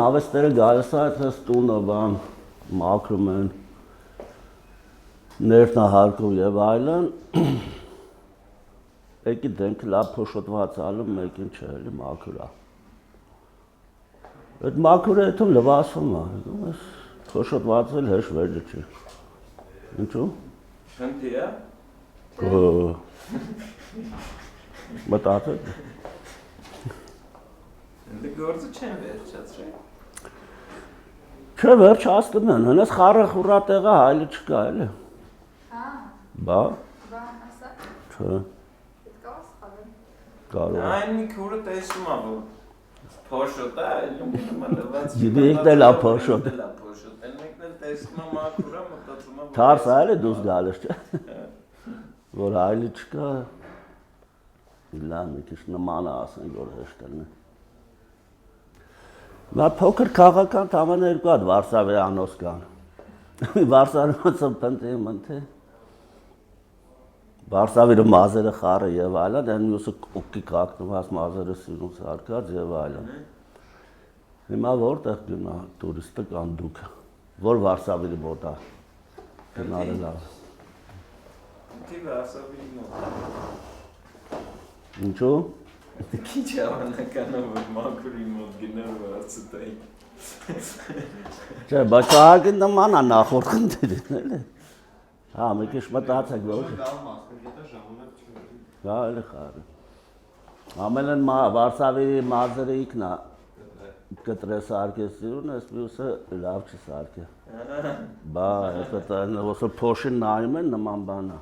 Հավեսները գալիս է, թե ստունը բան մաքրում են, ներտնահարկում եւ այլն։ Եկի դենք լավ փոշոտված ալում, մեկին չէ, էլի մաքուր է։ Այդ մաքուրը հետո լվասում է, փոշոտված էլ հեշտ վերջը չի։ Ինչու՞։ Խնդի է։ Մտածել։ Դե գործը չեն վերջացրել։ Չէ, վերջացնում են, հենց խառը խուռա տեղը հայլը չկա, էլի։ Հա։ Բա։ Բա, ասա։ Չէ։ Պետք է ասխալեմ։ Կարող է։ Այն մի քուրը տեսնում է, որ փոշոտ է, այլում լված։ Դիգն էլ է փոշոտ։ Այն մեկն էլ տեսնում է մաքուր է, մտածում է։ Թարս այլ է դուս գալիս, չէ։ Որ հայլը չկա։ Լավ, մի քիչ նման է ասենք, որ հեշտ է։ Նա փոքր քաղաքական համանա երկու հատ Վարշավայի անոց կան։ Վարշավայից փնտի մնթե։ Վարշավայի մազերը խառը եւ այլն, այն մյուսը կուկի կակնված մազերը սիրուն սարկած եւ այլն։ Հիմա որտեղ գնա տուրիստը կան դուք, որ Վարշավայի մոտ է։ Գնալը լավ։ Դի Վարշավայի մոտ։ Ինչու՞։ Քիչ ավանականը որ մաքուրի մոտ գնալ վարցտայի։ Չէ, բայց ահագին նման է նախորդ խնդիրին, էլի։ Հա, մի քիչ մտածեք, որ։ Հա, էլի խառը։ Ամենն Վարշավայի մազերը իքնա կտրե սարքես սիրուն, այս մյուսը լավ չի սարքե։ Բա, այս փոշին նայում են նման բան է։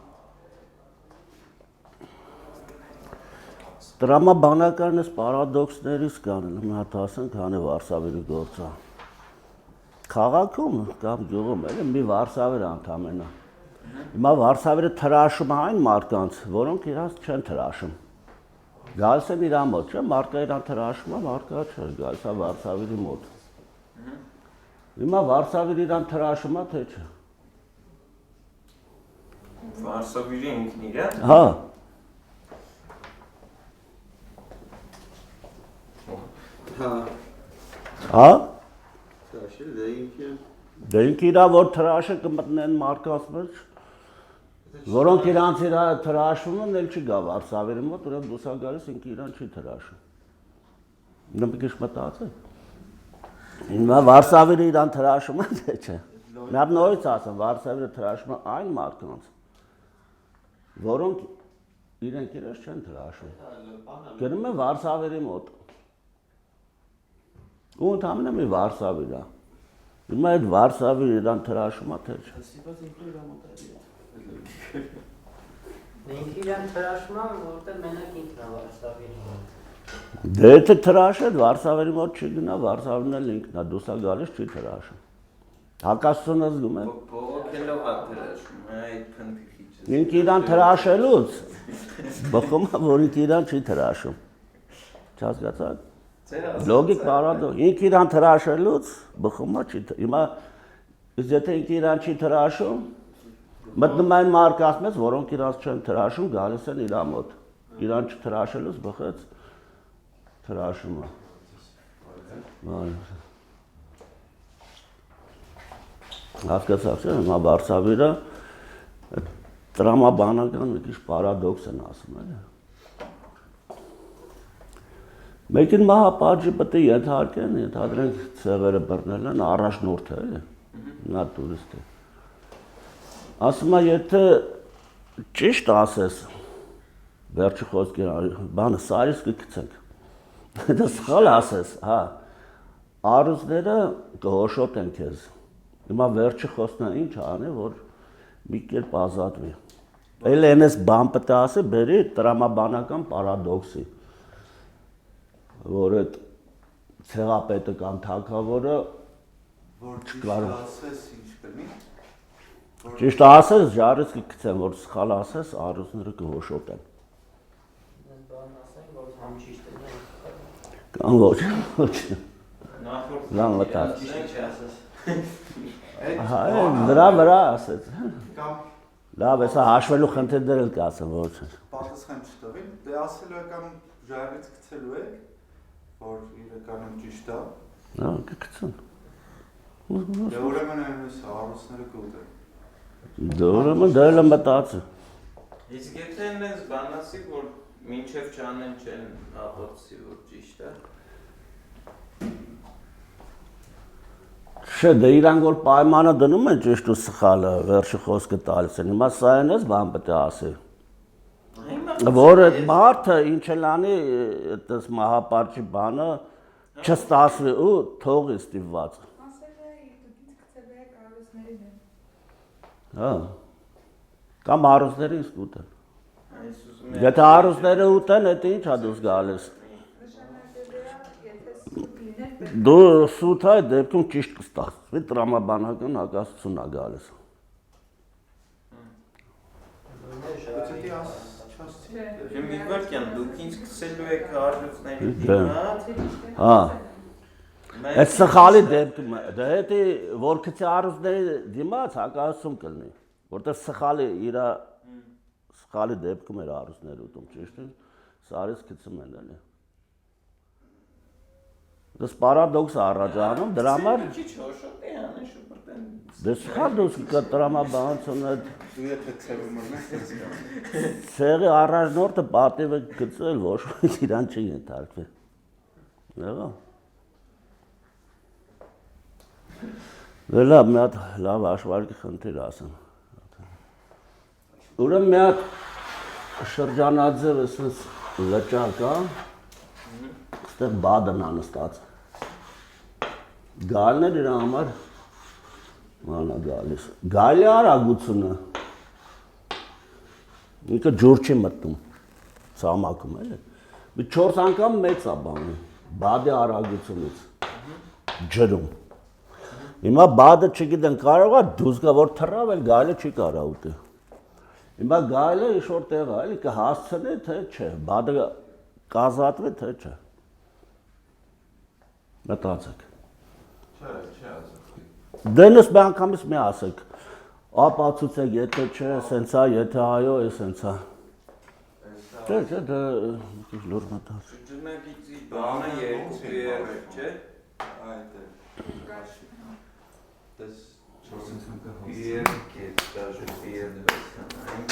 Տրամաբանական ես պարադոքսներից կան, մի հատ ասենք, հանի Վարշավայի գործը։ Քաղաքում կամ գյուղում էլ մի Վարշավեր անդամենա։ Հիմա Վարշավերը թրաշում այն մարդկանց, որոնք իրանց չեն թրաշում։ Գալիս են իրան մոտ, չէ՞, մարդկա իրան թրաշում է, մարդկա չէ, գալիս է Վարշավերի մոտ։ Հիմա Վարշավերը իրան թրաշում է, թե չէ։ Վարշավիրի ինքն իրան։ Հա։ Հա։ Թրաշել դե ինքը։ Դե ինքը իրա որ թրաշը կմտնեն մարդկանց մեջ, որոնք իրանց իրա թրաշում են, էլ չի գա Վարշավերի մոտ, ուրեմն դուսա գալիս ինքը իրան չի թրաշում։ Նա մի քիչ մտածել։ Հիմա Վարշավերը իրան թրաշում են, թե չէ։ Նա նորից ասեմ, Վարշավերը թրաշում են այն մարդկանց, որոնք իրենք իրենց չեն թրաշում։ Գնում են Վարշավերի մոտ։ Ու ընդհանրապես մի Վարշավիր է։ Հիմա այդ Վարշավիրը իրան թրաշում է, թե չէ։ Սիպաս ինքը իր մոտ է։ Ինքը իրան թրաշում է, որտեղ մենակ ինքն է Վարշավիրի մոտ։ Դե եթե թրաշել Վարշավերի մոտ չի գնա, Վարշավին էլ ինքն է, դուսա գալիս չի թրաշում։ Հակասությունը զգում են։ Բողոքելով է թրաշում, այդ փնտի քիչ։ Ինքը իրան թրաշելուց բխում է, որ ինքը իրան չի թրաշում։ Չհասկացաք։ Լոգիկ պարադոքս։ Ինքը իրան թրաշելուց բխում է չի։ Հիմա եթե ինքը իրան չի թրաշում, մտնում են մարդկանց մեջ, որոնք իրանց չեն թրաշում, գալիս են իրա մոտ։ Իրան չթրաշելուց բխեց թրաշումը։ Հասկացաք, չէ՞, հիմա Վարշավերը տրամաբանական մի քիչ պարադոքս են ասում, էլի։ Մեկին մահապատժի պետք է ենթարկեն, ենթադրենք ցեղերը բռնել են, առաջնորդ է, էլի, նա տուրիստ է։ Ասում է, եթե ճիշտ ասես, վերջի խոսքերը, բանը սարից կգցենք, եթե սխալ ասես, հա, առուձները կհոշոտեն քեզ։ Հիմա վերջի խոսքն ինչ անի, որ մի կերպ ազատվի։ Էլ այնպես բան պետք է ասի, բերի տրամաբանական պարադոքսի, որ այդ ցեղապետը կամ թագավորը Որ ասես ինչ կլինի։ ճիշտ ասես, ժարից կգցեն, որ սխալ ասես, առուձները կհոշոտեն։ Բան ասենք, որ համ ճիշտ է։ Կամ ոչ, ոչ։ Նախորդ Լավ մտած։ Ինչ ասես։ Հա, նրա վրա ասեց։ Կամ Լավ, հեսա հաշվելու խնդիրներ էլ կասեմ, ոչ։ պատասխան չտվին, դե ասելու եք կամ ժայռից գցելու եք, որ իրականում ճիշտ է, Հա, կգցեն։ Դե ուրեմն այնպես առուսները կուտեն։ Դե ուրեմն դա էլ մտածի։ Իսկ եթե այնպես բանասի, որ մինչև չանեն չեն աղոթսի, որ ճիշտ է։ Չէ, դե իրանք որ պայմանը դնում են ճիշտ ու սխալը, վերջի խոսքը տալիս են։ Հիմա սա են էս բան պետք է ասի։ Որ այդ մարդը ինչ էլ անի, այդպես մահապարճի բանը չստացվի ու թողի ստիպված։ Ասել է դուք գցել եք արուսներին են։ Հա։ Կամ արուսներին ստուտեն։ Այս ուզում Եթե արուսները ուտեն, դա ի՞նչ է դուս գալիս։ Նշանակել է, եթե սուտ լիներ, Դու սուտ այդ դեպքում ճիշտ կստացվի, տրամաբանական հակասություն է գալիս։ Բացի աս չասցի։ Դե մի վարքյան դուք ինձ քսելու եք արժույթների Դե։ դիմաց։ Հա։ Այդ սխալի դեպքում դա հետի որ քցի արուսների դիմաց հակասություն կլինի, որտեղ սխալի իր սխալի դեպքում էր արուսները ուտում, ճիշտ է։ Սարից քցում են էլի։ Դες պարադոքս առաջանում, դրա համար Քիչ հոշոտ է անեն շուտեն։ դե սխալ դուս կտրամաբանությունը Դու եթե ցեվում ես ցեղի առաջնորդը պատիվը գծել ոչ իրան չի ենթարկվի։ Եղա։ Լավ, մի հատ լավ հաշվարկի խնդիր ասեմ։ Ուրեմն մի հատ շրջանաձև էսպես լճակ կա, այստեղ բադն ա նստած։ Գալն էր իր համար մանա գալիս։ Գալի արագությունը։ Ինքը ջուր չի մտնում, ցամաքում էլի։ Մի 4 անգամ մեծ է բանը, բադի արագությունից։ Ջրում։ Հիմա բադը չգիտեն կարող է դուս գա որ թռավ էլ գալը չի կարող ուտի։ Հիմա գալը ինչ-որ տեղ է, էլի կհասցնի թե չէ, բադը կազատվի թե չէ։ Մտածեք։ Չէ, ասա։ Դենս մի անգամից մի ասեք։ Ապացուցեք, եթե չէ, սենց է, եթե այո, է սենց է։ Չէ, դա քիչ լուրջ մտած։ Շրջանագիծի բանը երկու երբ, չէ։ Այդ է։ Դες 4 անգամ կհասցնի։ Երկի դաժե երկու բեսանային։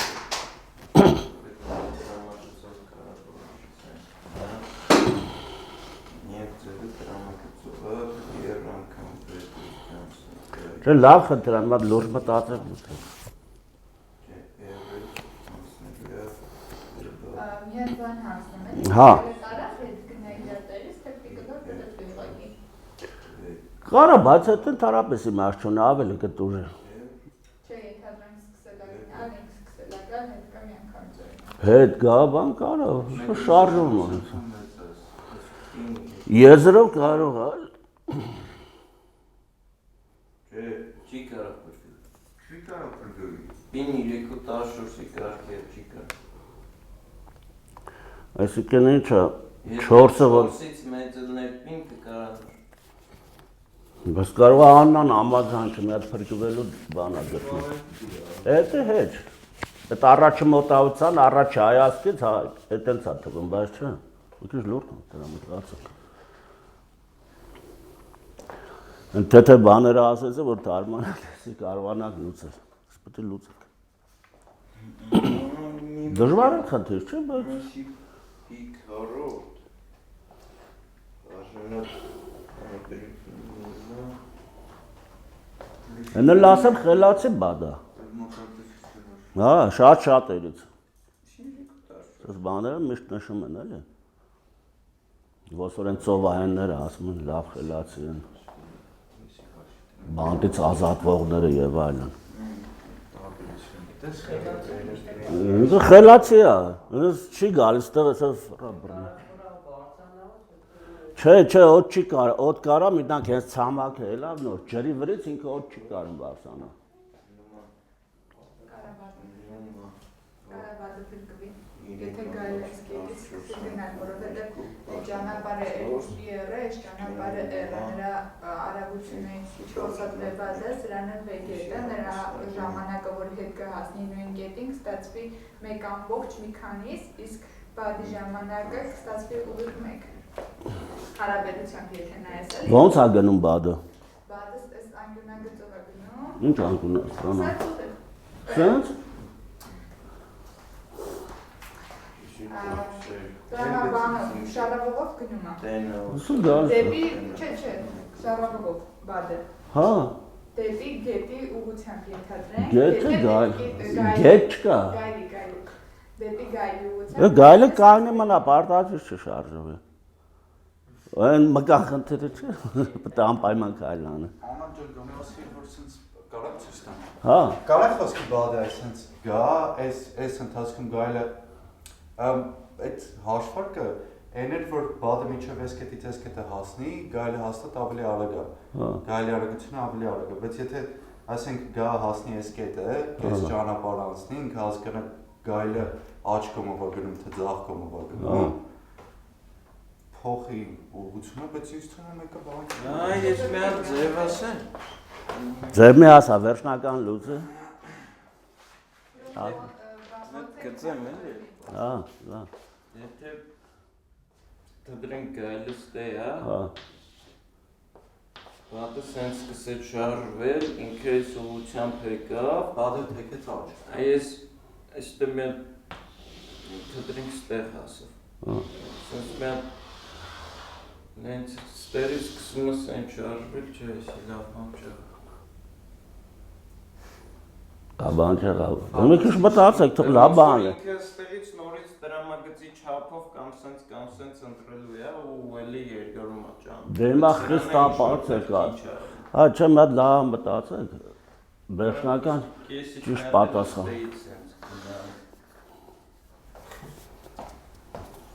Некоторые տրամակցողը երկու անգամ պետք Չէ, լավ խնդրան, մատ լուրջ մտածեք։ Միայն բան հասնում է։ Հա։ Տարավ հետ գնայի դերից թե պիկը դեպի ուղղակի։ Կարա, բայց այդ ընդհանրապես իմաստ չունի, ավելի կտուր է։ Չէ, ենթադրենք սկսելական, սկսելական հետ կամ անգամ ծորին։ Հետ գա, բան կարա, շարժում ունես։ Եզրով կարող է։ Չէ, չի կարող փրկել։ Չի կարող փրկել։ Պին 3-10 կարգել չի կարող։ Այսինքն ինչ է, 4-ը որ 4-ից մեծներ պին կկարան։ Բայց կարող է աննան ամազանքը մի հատ փրկվելու բան է գտնում։ Դա հեչ։ Այդ առաջի մոտավորության, առաջի հայացքից այդ այնց է թվում, բայց չէ։ Մի քիչ լուրջ է դրա մտածեք։ Թե բաները ասեցի, որ դարմանալեսի կարողանաք լուծել։ Պետք է լուծեք։ Դժվար է խնդիր, չէ՞, բայց Պիկ հարոտ։ Արժանակ Հենը լասեմ խելացի բադա։ Հա, շատ երից։ Այս բաները միշտ նշում են, էլի։ Ոնց որ են ծովահենները ասում են լավ խելացի են։ Բանտից ազատվողները եւ այլն։ Ինքը խելացի է, ինձ չի գալիս տեղ էսես բռնի։ Չէ, ոտ չի կարա, ոտ կարա միտնանք հենց ցամաք է, լավ նոր, ջրի վրից ինքը ոտ չի կարում բարսանա։ Կարաբադը փրկվի։ Եթե գալի ես կետից սկսենալ, որովհետև ճանապարհը երրը, ճանապարհը էրը, նրա արագությունը 4 լեվալ է, սրան էլ վեգետ է, նրա ժամանակը, որ հետ կհասնի նույն կետին, կստացվի 1 ամբողջ մի քանիս, իսկ բադի ժամանակը կստացվի ուղիղ 1։ Հարաբերությամբ եթե նայես էլի։ Ոնց է գնում բադը։ Բադս այս անկյունագծով է գնում։ Ինչ անկուն է ստանա։ Սենց Սենց։ Դա բանը շարավով գնում է։ Տենը։ Ուսու գալ։ Դեպի, չէ, շարավով բադը։ Հա։ Դեպի գետի ուղղությամբ ենթադրենք։ Գետը գայլ։ Գետ չկա։ Գայլի։ Դեպի գայլի ուղղությամբ։ Գայլը կանգնի մնա, պարտադիր չշարժվի։ Այն մկա խնդիրը չէ։ Պետք է անպայման կայլանը։ Անան ջան գոնոսի որ sense կարակ ցույց տամ։ Հա։ Կարակ խոսքի բադը այսպես գա, այս ընթացքում գայլը այդ հաշվարկը այն էր որ բադը միջև այս կետից այս կետը հասնի, գայլը հաստատ ավելի արագ է։ Հա։ Գայլի արագությունը ավելի արագ է, բայց եթե ասենք գա հասնի այս կետը, այս ճանապարհ անցնի, ինքը հասկանա գայլը աջ կողմով է գնում, թե ձախ կողմով է գնում։ Փոխի ուղղությունը, բայց ինձ թվում է մեկը բան։ Այ ես մի հատ ձև ասեմ։ Ձեր մի ասա վերջնական լուծը։ Գծեմ էլի։ Հա, հա։ Եթե դրենք գալիս դե է, Հա։ բադը սենց սկսեց շարժվել, ինքը այս ուղղությամբ եկավ, Բադը թեքեց աջ։ այս այստեղ մի դրենք ստեղ ասավ։ Հա։ Սենց մի հատ նենց ստերից սկսում է սենց շարժվել, չէ, էսի լավ բան չէ։ Բան չեղավ։ Մի քիչ մտածեք, թող լավ բան է։ Ինքը ստեղից նորից դրամագծի չափով կամ սենց ընտրելու է ու էլի երկրում է ճան։ Դե հիմա Խրիստա բարձր կա։ Հա, չէ, մի հատ լավ մտածեք։ Վերջնական ճիշտ պատասխան։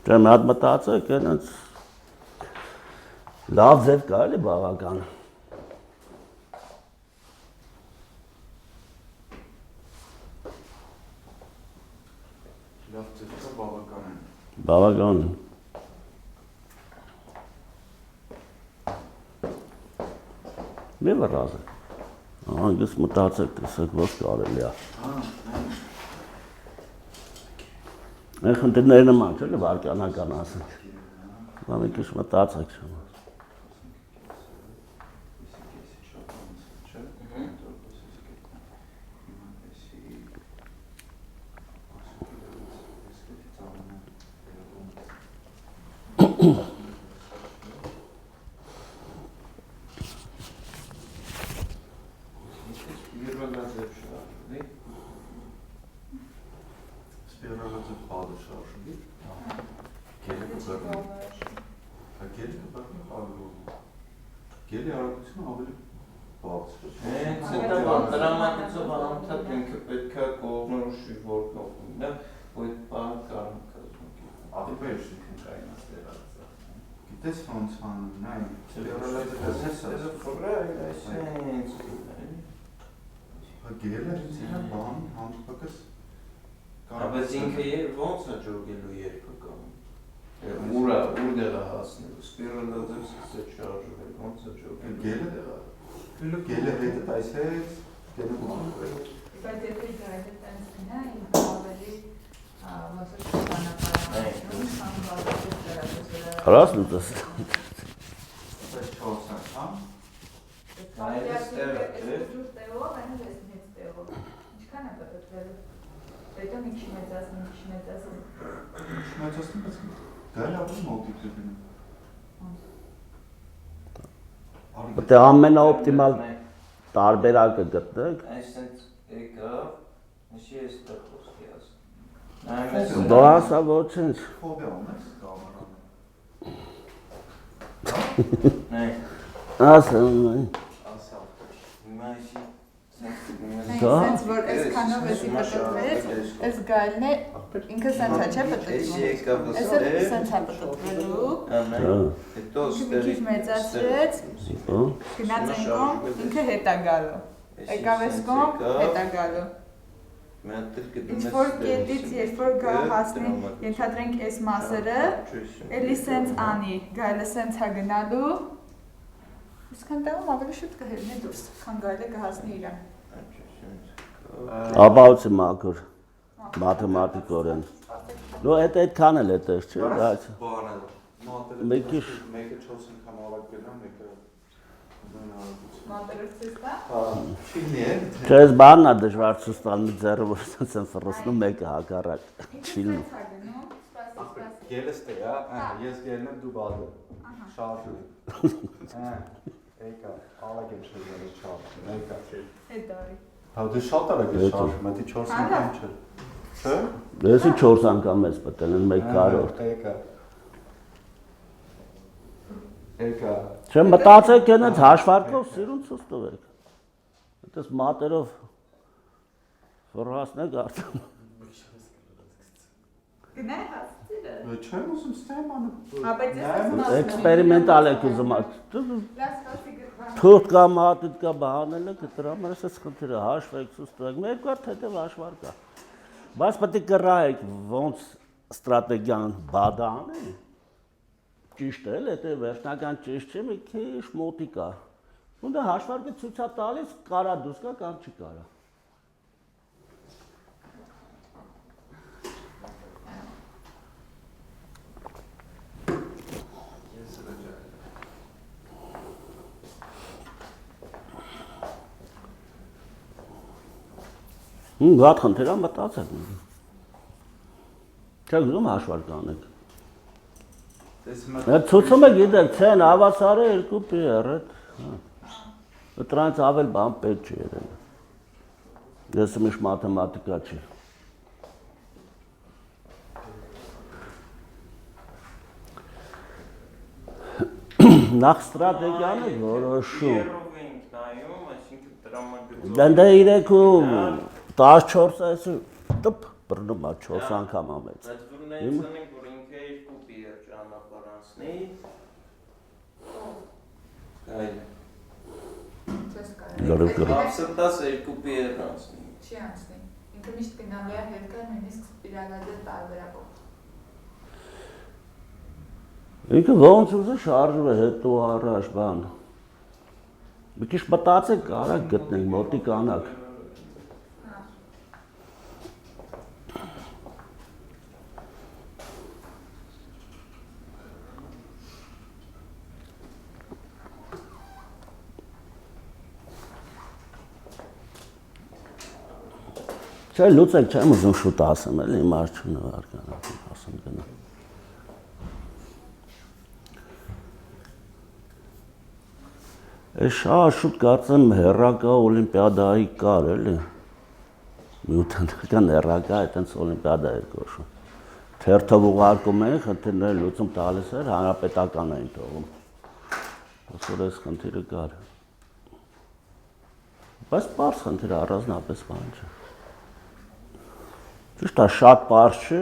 Չէ, մի հատ մտածեք, այնց լավ ձև կա էլի բավական։ Լավ ծեծը բավական է։ Բավական։ Մի վրազը։ Անգս մտածեք, տեսեք, ոնց կարելի է։ Այն խնդիրները նման չէ, վարկանական ասենք։ Դա մի քիչ մտածեք չեմ։ Սպիրալը բադը շարժվի։ Գելը կբռնի։ Գելը կբռնի խալու։ Գելի արագությունը ավելի բարձր է։ Հենց դա դրամատիզով անդադ ինքը պետք է կողմնորոշի որ կողմն է, ու այդ բանը կարող կազմակերպել։ Ադիպեր շնքն կայնաս դերածը։ Գիտես ոնց անում, նայ, սպիրալը դեսես։ ֆորը այսինքն Գելը ինքն բան հանդիպակս Բայց ինքը ոնց է ջոգելու երկու կամ ուրա դեղա հասնելու սպիրալը դեսես շարժվել ոնց է ջոգելու գելը հետը այսպես գելը բան Բայց եթե գայլը տենց գնա, ինքը ավելի ոնց է ճանապարհը, քան բադը դեռ Հրաս լուծես։ այս 4 հա Այս տեղով, այն էս մեծ տեղով։ Ինչքան է պատտվելու։ Հետո մի քիչ մեծացնում։ Շնորհացնում ես գայլը ավելի մոտիկ է գնում։ Պետք է ամենաօպտիմալ տարբերակը գտնեք։ Այսինքն եկավ, ինչի է ստեղ խոսքի ասում։ Դու ասա ոչինչ։ Ֆոբիա ունես կամերան։ Նայ, Ասեմ։ Ասա։ հիմա ինչի Սենց որ այսքանով էսի պատտվեց, այս գայլն է ինքը սենց է չէ Էսի պատտվում։ եկավ Այսը ստեղ, սենց է պատտվելու։ հետո Մի քիչ ստեղից մեծացրեց, գնաց այն կողմ, ինքը հետ է գալու։ Եկավ այս կողմ, հետ է գալու։ Ինչ որ կետից երբ որ գա հասնի, ենթադրենք այս մասերը, էլի սենց անի, գայլը սենց է գնալու։ Իսկան տեղում ավելի շուտ կհելնի դուրս, քան գայլը կհասնի իրան։ Աբաուց մակուր։ Մաթեմատիկորեն։ Նո այդ այդքան էլ է տես, չէ՞, բայց Բանը Մեկը մեկը 4 անգամ ավակ գնա, մեկը Մոտորեցիստա։ Չիլնի է։ Չես բանն է դժվար ցույց տալ մի ձեռը որ ասած են ֆռսնում մեկը հակառակ չիլն Գելստե, հա, ես գելն եմ դու բադը։ Շարժու։ Հա, եկա, ալակ եմ շրջել շարժ, եկա։ Հետարի։ Հա դու շատ արագ ես շարժում, դա 4 անգամ չէ։ Չէ։ Դեսի 4 անգամ ես պատել են մեկ կարորդ։ Եկա։ Եկա։ Չեմ մտածեք այնց հաշվարկով սիրուն ցույց տվեք։ Այդպես մատերով ֆռհասնեք արդեն։ Գնա հասցիրը։ Չեմ ուզում ստեմ անը։ Ապետ ես Էքսպերիմենտալ եք ուզում։ Լաս հասի գրվան։ Թուրք կամ հատուտ կա բանել եք դրա համար էս խնդիրը հաշվեք ցույց տվեք։ Մեկ կար թեթև հաշվարկ է։ Բայց պետք է կռահեք ոնց ստրատեգիան բադա անեն։ Ճիշտ է, եթե վերջնական ճիշտ չէ, մի քիչ մոտիկ է։ Ու դա հաշվարկը ցույց է տալիս, կարա դուրս գա կամ չի կարա։ Գատ խնդիր է մտածել։ Չեք ուզում հաշվարկ անեք։ Այդ ցույցումը գիտեք, ցեն հավասարը 2 PR է։ Դրանից ավել բան պետք չի երել։ Ես միշտ մաթեմատիկա չի։ Նախ ստրատեգիան է որոշում։ Երով ենք նայում, այսինքն տրամադրություն։ Դե 3 14 այսը տպ բռնում է 4 անգամ ամեծ։ Այդ դուրնայից անենք, որ ինքը 2 PR ճանապարհ անցնի։ Այլ։ Չես կարա։ Գարու։ Ապսրտաս 2 PR անցնի։ Չի անցնի։ Ինքը միշտ գնալու է հետքը նույնիսկ սպիրալաձև տարբերակով։ Ինքը ոնց ուզը շարժվում է հետո առաջ բան։ Մի քիչ մտածեք, արագ գտնենք, մոտիկ անակ։ Չէ, լուծեք, չեմ ուզում շուտ ասեմ, էլի մարդ չնվարկանա, ասեմ գնա։ Այս շուտ կարծեմ հեռակա օլիմպիադայի կար, էլի։ Միութանական հեռակա այդպես օլիմպիադա էր կոչվում։ Թերթով ուղարկում էին, խնդիրներ լուծում տալիս էր, հանրապետական էին թողում։ Ոսոր այս խնդիրը կար։ Բայց պարզ խնդիրը առանձնապես բան չէ։ Ճիշտ է, շատ պարզ չէ։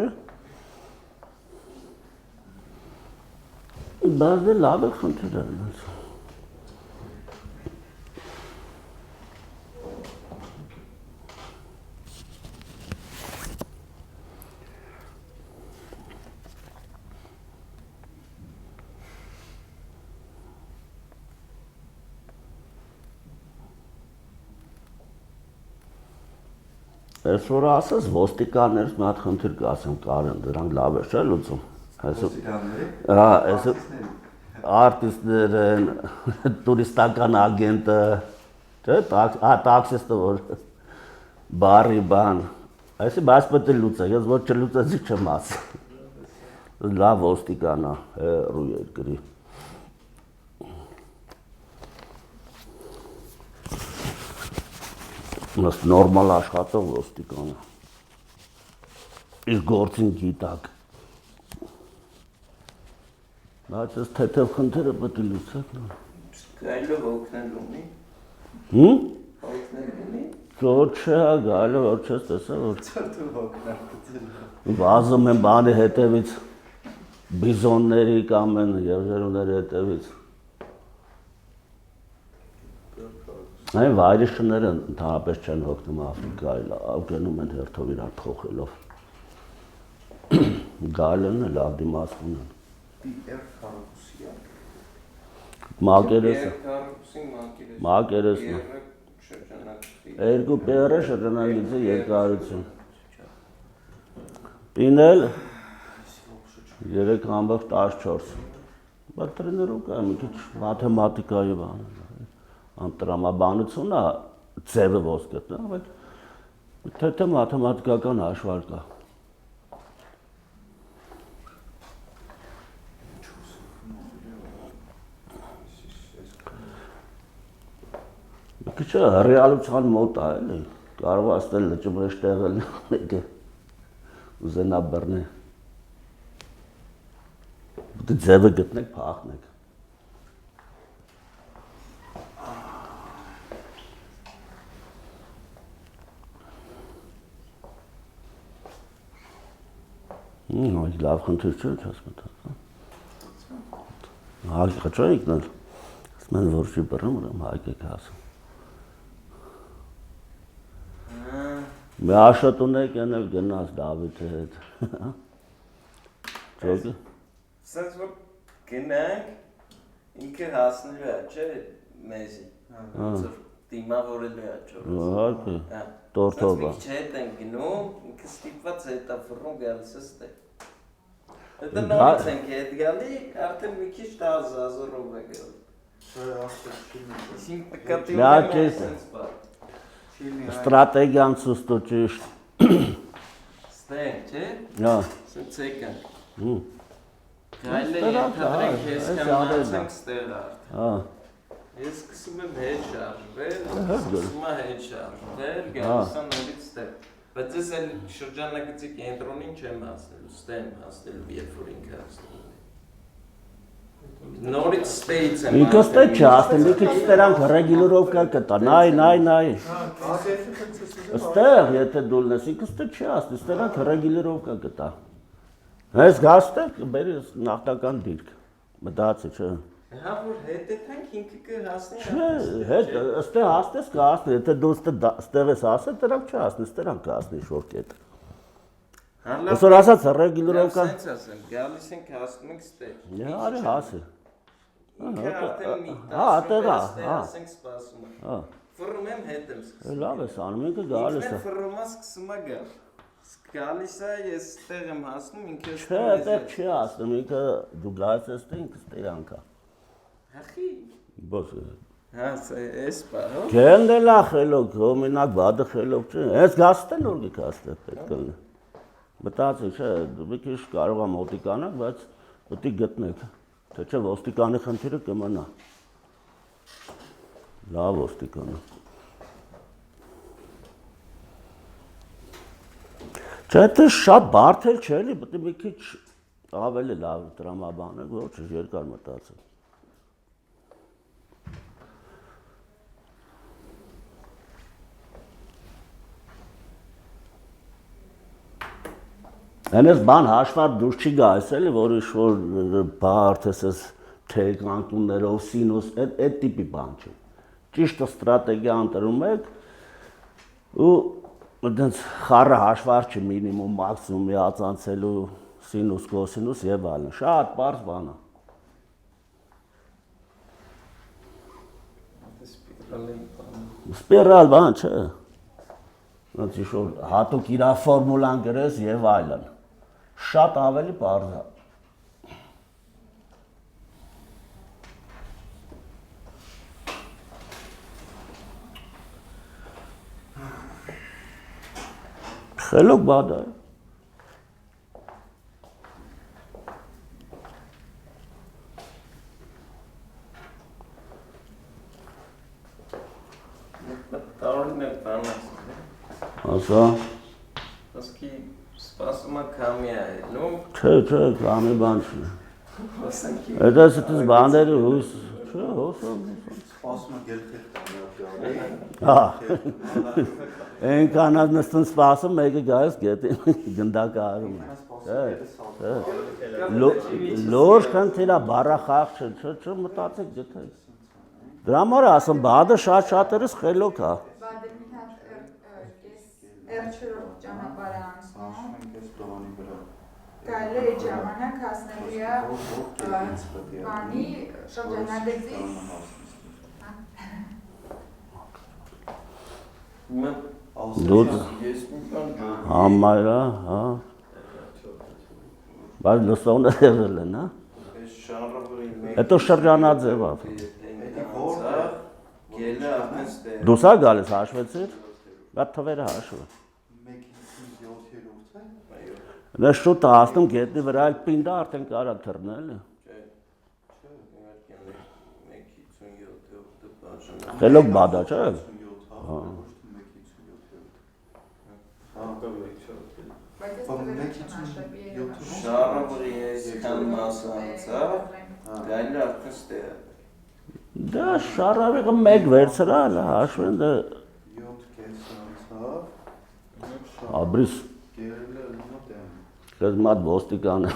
Բայց դե լավ է խնդիրը։ Այսօր ասես ոստիկաններս մի հատ խնդիր կասեմ կարեն, դրանք լավ է, չէ՞ լուծում։ Ոստիկանների։ Հա, այս արտիստներ են, տուրիստական ագենտը, չէ՞, տաքսիստը որ բարի բան։ Այսի բայց պետք է լուծեք, ես ոչ չլուծեցի չեմ ասի։ Լավ ոստիկան է, հեռու երկրի։ Ըստ նորմալ աշխատող ոստիկանը։ Իսկ գործին գիտակ։ Բայց այս թեթև խնդիրը պետք է լուծեք նոր։ Գայլով օգնել ունի։ Օգնել ունի։ Ոչ չէ, գալով որ չես տեսա որ Դու հոգնարկել։ վազում են բանի հետևից բիզոնների կամ են եվերուների հետևից։ Այն վայրիշները ընդհանրապես չեն հոգնում Աֆրիկայից, գնում են հերթով իրար փոխելով։ Գալն է լավ դիմացուն են։ PR կարուսիա։ Մակերեսը։ Կարուսի մակերես։ Մակերեսն է։ Շրջանակի։ Երկու PR-ը շրջանագիծի երկարություն։ Պինել 3.14։ Բայց տրեներով կա մի քիչ մաթեմատիկայի բան, անտրամաբանությունն է ձևը ոնց գտնա, բայց թե մաթեմատիկական հաշվար կա։ Մի քիչ ռեալության մոտ է, էլի, կարող է ասել լճմրեջ տեղը մեկը ուզենա բռնել։ Դե ձևը գտնեք, փախնեք։ Այդ լավ խնդիր չէ, չես մտածում։ Հա, չէ իկնել, ասում են, որ չի բռնում, ուրեմն հայկեք ասում։ Մի աշոտուն եք ենել գնաց Դավիթի հետ։ Ճոգը։ Սենց որ գնանք, ինքը հասնելու է, չէ, մեզի։ Ոնց որ դիմավորելու է ճորս։ Հարկը, տորթով է։ Սենց մի չետ են գնում, ինքը ստիպված հետ է ֆռում գալիս է ստե։ Հետո նորից ենք հետ գալի, արդեն մի քիչ տազազորով է գալի։ Չէ, արդեն չի մի։ Իսկ նկատի ունեմ սենց բար։ Ստրատեգիան ցույց ճիշտ։ Ստենք, չէ։ Հա։ Սենց եկան։ Ստեղ Գայլը ենթադրենք է, ես այս կանացանք ստեղ արդեն։ Հա։ Ես սկսում եմ հետ շարժվել, Ահա, սկսում եմ հետ շարժվել, գալիս եմ նորից ստեղ։ Բայց ես էլ շրջանագծի կենտրոնին չեմ հասնելու, ստեղ եմ հասնելու, երբ որ ինքը հասնելու։ Նորից ստեից եմ Ինքը ստեղ չի հասնել, մի քիչ ստերանք ռեգուլիրովկա կտա, նայ։ Ստեղ, եթե դու լնես, ինքը ստեղ չի հասնել, ստերանք ռեգուլիրովկա կտա։ Այս գաստեք, բերի նախտական դիրք, մտածի, չէ։ Հա, որ հետեթանք ինքը կհասնի։ Չէ, հետ, ստեղ հասնես կհասնի, եթե դու ստեղ ես հասել, դրանք չհասնես, դրանք կհասնի շոր կետ։ Այսօր ասած ռեգուլիրովկա։ Սենց ասեմ, գալիս ենք հասնում ենք ստեղ։ Արի հասի։ Ինքը արդեն մի Հա, տեղա, ստեղ հա։ ասենք սպասում եմ։ Հա։ Ֆռում եմ հետ եմ սկսում։ Լավ ես անում, ինքը գալիս է։ Ինքն ֆռումա սկսում է գալ։ Գալիս է, ես ստեղ եմ հասնում, ինքը Չէ, այդտեղ չի հասնում, ինքը դու գալիս ես ստեղ, ինքը ստեղ անկա։ Հախի։ Բոս։ Հա, էս բա, հո։ Գենդելա խելոք, հոմինակ բադը խելոք չէ։ Այս գաստեն որ գկաստե պետք է։ Մտածի, չէ, դու մի քիչ կարող եմ մոտիկանալ, բայց պետք է գտնեք։ Թե չէ ոստիկանի խնդիրը կմնա։ Լավ ոստիկանը։ Չէ, դա շատ բարդ էլ չէ, էլի, պետք է մի քիչ ավելի լավ տրամաբանեք, ոչ երկար մտածել։ Այնպես բան հաշվար դուրս չի գալիս էլի, որ ինչ-որ բարդ ես թեք անկումներով, սինուս, այդ տիպի բան չէ։ Ճիշտ ստրատեգիա ընտրում եք ու այդպես խառը հաշվար չի մինիմում, մաքսիմում միացանցելու սինուս, կոսինուս եւ այլն։ Շատ բարդ բան է։ Սպիրալ բան չէ։ Ոնց ինչ-որ հատուկ իր ֆորմուլան գրես եւ այլն։ Շատ ավելի բարդ է։ Խելոք բադ է։ Տարօրինակ բան է։ Ասա։ Ասկի սպասում է կամի է, նո։ Չէ, կամի բան չի։ Ասանքի։ Այդպես դες բաները հույս, չէ, հոսում։ Սպասում եմ գելքեր տանյալ Հա։ Այնքան նստուն սպասում, մեկը գայս գետին գնդակը արում է։ Լոր խնդիրը բարախախ չէ, մտածեք գտեք։ Դրա համար ասում, բադը շատ-շատերս խելոք է։ Բադը մի հատ էրջերով ճանապարհ է անցնում։ Հաշվում ենք այս տոնի վրա։ Կարելի է ժամանակ հասնելու է բանի շրջանագծի Դու Ես մի բան ջոկ։ համայրա, հա։ Բայց լսողները եղել են, հա։ Այս շարը Հետո շրջանաձև ա։ Գելը ախնես դե։ Դուս ա գալիս հաշվեցիր։ Դա թվերը հաշվը։ 1/7 է։ Նա շուտ է հասնում գետնի վրա այլ պինդա արդեն կարա թռնել։ Խելոք բադա չէ։ Բայց ես թվերը չեմ հաշվի երևան։ Շարը որ ես քան մասը անցա, գալը արդեն ստեղ։ Դա շարավիկը մեկ վերցրալ հաշվեն դա 7 կես անցավ։ Աբրիս Գերելը մոտ է։ կես մատ ոստիկանը։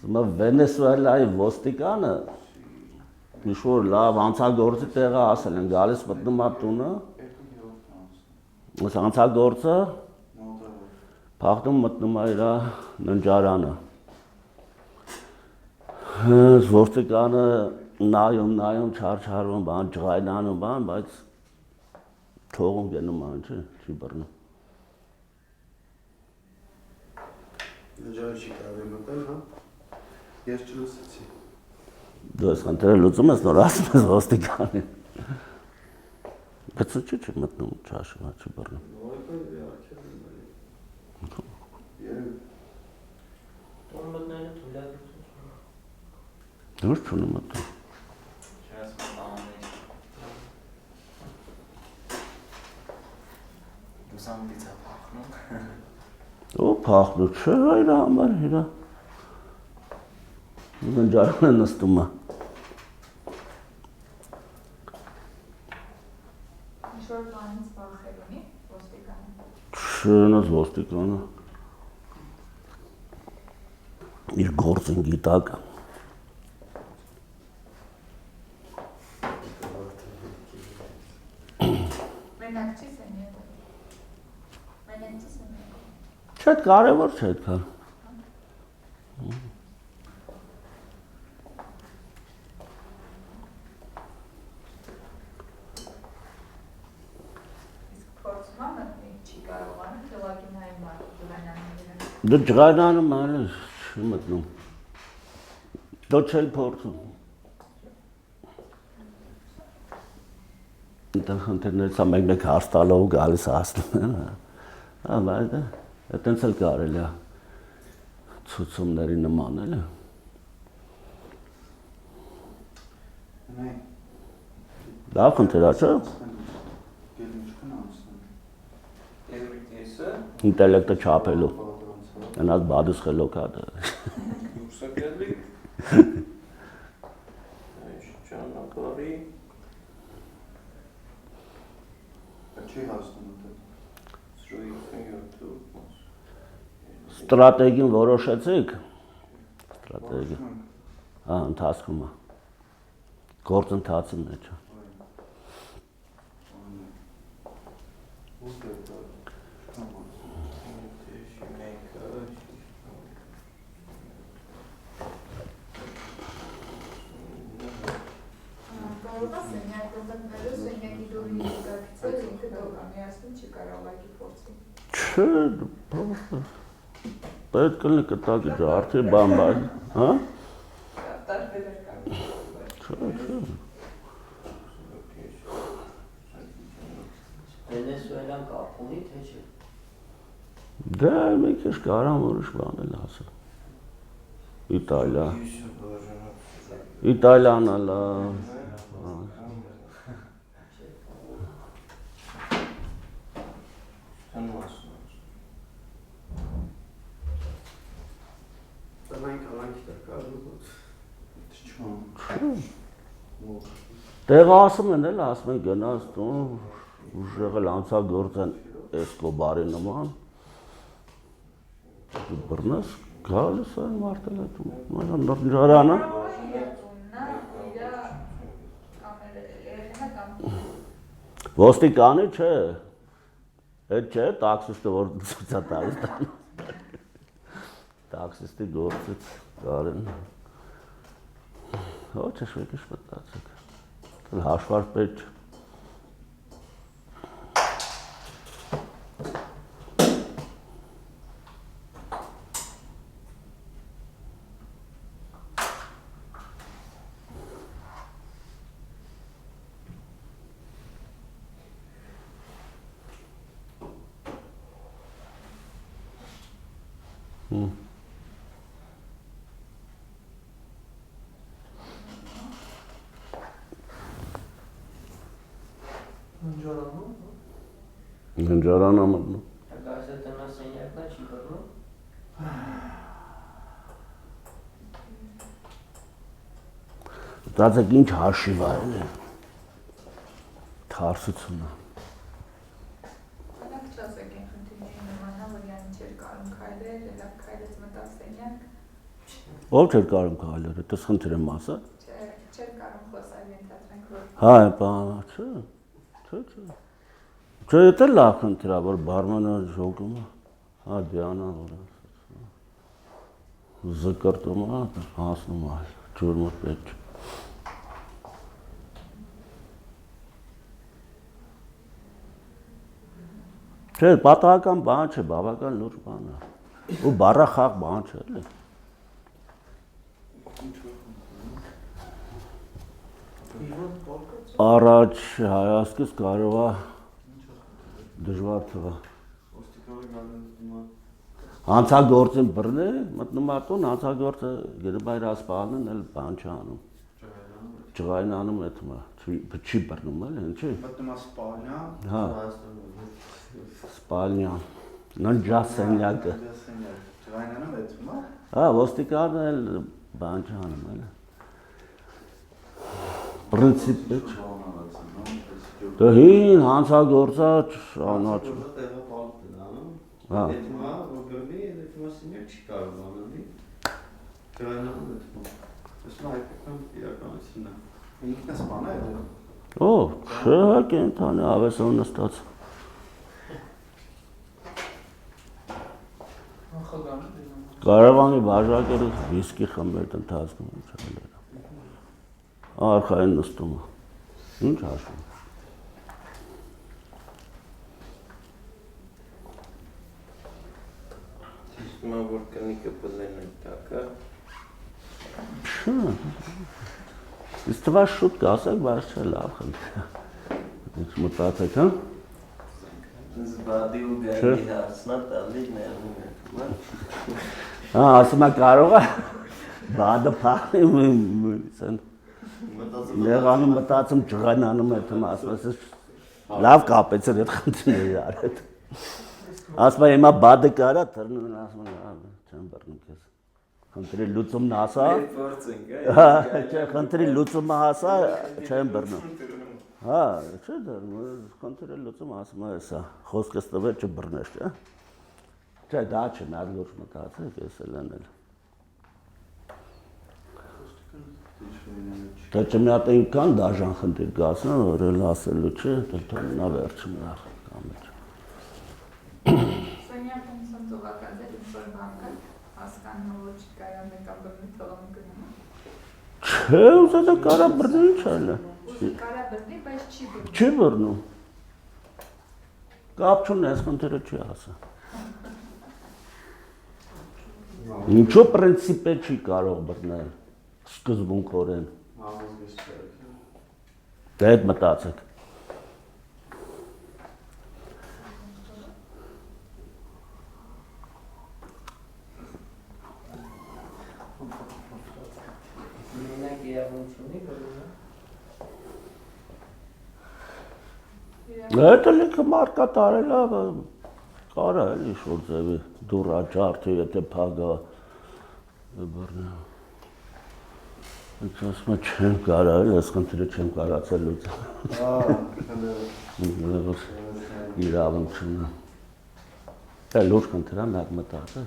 Սմա Վենեսուելայի ոստիկանը ինչ-որ լավ անցագործի տեղը ասել են գալիս մտնում ա տունը։ Ոս անցագործը փախնում մտնում ա իր ննջարանը։ Ոստիկանը նայում չարչարվում բան ջղայնանում բան, բայց թողում գնում ան չի բռնում։ Նջարի չի կարելի մտել, հա։ Ես չլսեցի։ Դու ես խնդրել լուծում ես նոր ասում ես ոստիկանի։ Բայց չի մտնում չաշվա չի բռնում։ Տուն մտնելը թույլատվություն։ Դուրս չունի մտնում։ Չես մտանես։ Դու սամդից ա փախնում։ Ու փախնում չէ իր համար իրա։ Ննջարանը նստում ա։ Ինչ-որ բանից վախեր ունի ոստիկանը։ Չնաս ոստիկանը։ Իր գործին գիտակ։ Մենակ չի սենյակը։ Մենակ չի սենյակը։ Չէ, կարևոր չէ այդքան։ Իսկ փորձում ա մտնի չի կարողանում թվակի նայում մարդը ջղայնանում իրեն։ Դու ջղայնանում այլ չի մտնում։ Դու չել փորձում։ Դա խնդիրներից ամենը հարց տալով գալիս ասում են։ Հա, բայց դա այտենց էլ կարելի է ցուցումների նման էլի։ Նայ, Լավ խնդիր է, չէ՞։ գել ինչքան անցնում։ Էրմիտեսը, Ինտելեկտը չափելու։ Այնած բադուս խելոք է դա։ դուրսը գելի։ Այս ճանապարհի Չի հասնում դա։ Ստրատեգին որոշեցիք։ Ստրատեգի։ Հա, ընթացքում է։ Գործընթացի մեջ է։ Կարող է սենյակը մտնելը սենյակի դուրի գակցել ինքը դողա միասին չի կարող ակի փորձի։ Չէ, պետք է կտակի ջարդի բան բայց, հա? Տարբեր կա։ Չէ։ Վենեսուելան կապ ունի, թե չէ։ Դա մի քիչ կարամ ուրիշ բան էլ ասել։ Իտալիան ալա։ Տեղ ասում են էլ, ասում են գնաց տուն, ուժեղել անցագործեն Էսկոբարի նման, դու բռնես, գալիս են մարդել է տուն, նրարանը։ Ոստիկանի չէ, էդ չէ, տաքսիստը որ ցույց է տալիս տանը։ Տաքսիստի գործից գարեն։ Ոչ է շվեկի շպտացեք, հաշվար պետք։ Նջարանա մտնում։ Գազը տնասենյակն է, չի բռնում։ Դարձեք ինչ հաշիվ է էլի։ Թարսությունը։ Անակ չասեք են խնդիրների նմանա, որ յանի չեր կարում քայլեր, լավ քայլեց մտավ սենյակ, Ով չէր կարում քայլել, դա խնդրեմ ասա։ չեր կարում խոսալ ենթադրենք, որ Հա, բան, չէ։ Չէ, դա լավ խնդիր է, որ բարմանը ժողում է։ Հա, Դիանա որ զկրտում է, հասնում է, ջուր մոտ պետք։ Չէ, պատահական բան չէ, բավական լուրջ բան է։ Ու բառախաղ բան չէ, էլի։ Առաջ հայացքից կարող է դժվար թվա։ Հանցագործին բռնի, մտնում է տուն, հանցագործը գրբայր ասպալն էլ բան չանում։ Ջղային անում է թմա, չի բռնում էլ, ինչի։ Մտնում է սպալնա։ Հա, սպալնյա, ննջա սենյակը։ Ջղային անում է թմա։ Հա, ոստիկանն էլ բան չանում էլ։ Պրինցիպը չէ։ Դա հին հանցագործա շանաչ։ Հա։ Ինքն է սպանա է դու։ Ո՞վ, չէ, կենթանի ավեսով նստած։ Կարավանի բաժակերից վիսկի խմբեր ընթացքում են չալերը։ Արխային նստում է։ Ինչ հաշվում։ Իսկ մա որ կնիկը բլեն է տակը։ Չէ։ Իսկ թվա շուտ կասեք, բայց չէ լավ խնդիր։ Ինչ մտածեք, հա։ Զբադի ու գարի հարցնա տալի ներվում է։ Հա, ասում է կարող է բադը փախի մույսեն։ Լեղանում մտածում ջղանանում է թվում, ասում ես լավ կապեց էր այդ խնդիրը իրար հետ։ Ասում է հիմա բադը կարա, թռնում են ասում են չեմ բռնում քեզ։ Խնդրի լուծումն ասա։ Հա, չէ, խնդրի լուծումը ասա, չեմ բռնում։ Հա, չէ, խնդրի լուծումը ասում է հեսա, խոսքս տվեր չբռնես, չէ։ Չէ, դա չէ, մի հատ լուրջ մտածեք, ես էլ են էլ։ Դա չէ մի հատ այնքան դաժան խնդիր կասնա, որ էլ ասելու չէ, դա թողնա վերջում նախ կամ է։ սենյակում սնտողական դեր ինչ-որ բան կա, հասկանում որ չկարա մեկա բռնի թողում գնում։ Չէ, ուզա դա կարա բռնի ինչ այլ է։ Կարա բռնի, բայց չի բռնում։ Չի բռնում։ Կապ չունես, խնդիրը չի ասա։ Ինչո պրինցիպը չի կարող բռնել, սկզբունքորեն։ Դա հետ մտածեք։ Մենակ իրավունք ունի, Դա լիքը մարկա տարել է, կարա էլի շոր ձևի դուռա ջարդի, եթե փագա բռնա։ Ինչ ասում է չեմ կարա էլ, ես խնդիրը չեմ կարացել լուծել։ Իրավունք չունեմ։ Դա լուրջ խնդիր է, մեկ մտածել։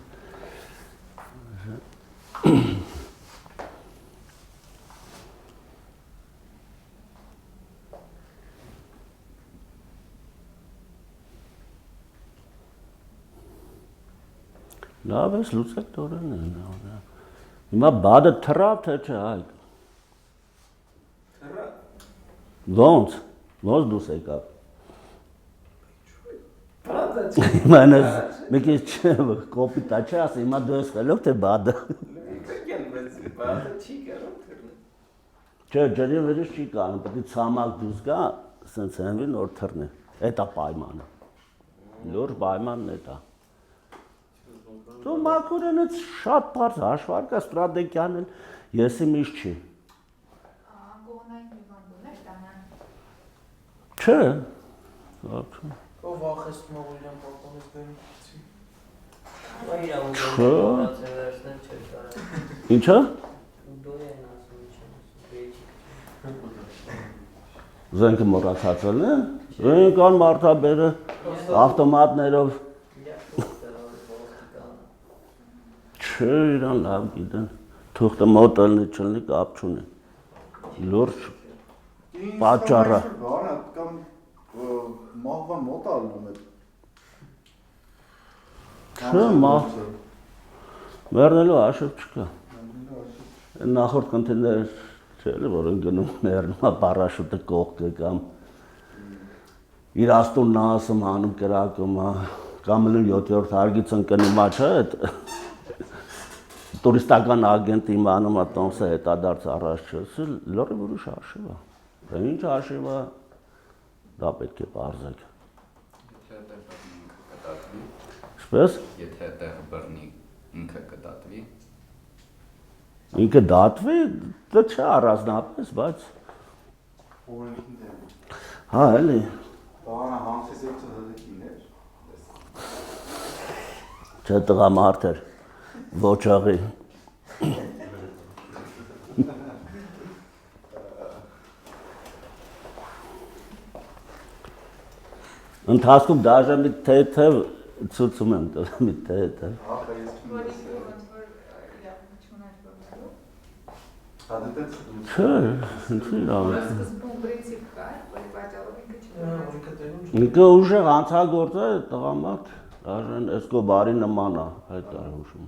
Լավ ես լուծեք տորեն են։ Հիմա բադը թռավ, թե չէ այլ։ Ոնց դուս եկավ։ Հիմա նես մի քիչ կոպիտ է, չէ ասի, հիմա դու ես խելոք, թե բադը։ Չէ, ջրի վրից չի կանում, պետք է ցամաք դուրս գա, սենց հենվի նոր թռնի։ Էդ է պայմանը։ Լուրջ պայմանն էդ է։ Դու մաքուրենից շատ բարձ հաշվարկա ստրատեգիան էլ եսի միշտ չի։ Անկողնային հիվանդուն է տանան։ Չէ։ Ով վախեցնում է իրան պատանից բերում։ Ինչա։ Զենքը մոռացածել է։ Կան մարդաբերը ավտոմատներով։ Չէ, իրան լավ գիտեն։ Թուղթը մոտելնի չլնի կապ չունի։ Լուրջ պատճառը։ Կամ մահվան մոտ ալնում է։ Չէ, մեռնելու հաշիվ չկա։ Նախորդ կոնտեյներ չէ, որ գնում մեռնում է պարաշուտը կողքը կամ իր աստունն ասում հանում կրակում է կամ 7-րդ հարգից ընկնում է, չէ, տուրիստական ագենտ իմանում է տոմսը հետադարձ առաջ չէ, լրիվ ուրիշ հաշիվ է։ Ինչ հաշիվ է, դա պետք է պարզեք։ Ինչպես։ Եթե տեղը բռնի ինքը կդատվի։ Ինքը դատվի, դա չէ առանձնապես, բայց հա, էլի։ Բանը համսից եկցը հդեկին էր։ Չէ տղամարդ էր, ոչաղի։ Ընթացքում դաժե մի թեթև ցույցում եմ տվել, մի թեթև։ Որի ոնց որ իրավունք չուներ բռնելու։ Չէ, ինչի՞ լավ։ Սկզբում պրինցիպ կար, որի պատճառով ինքը չդրեց։ Ինքը ուժեղ անցագործ է, տղամարդ, դաժան Էսկոբարի նման է, այդ է հուշում։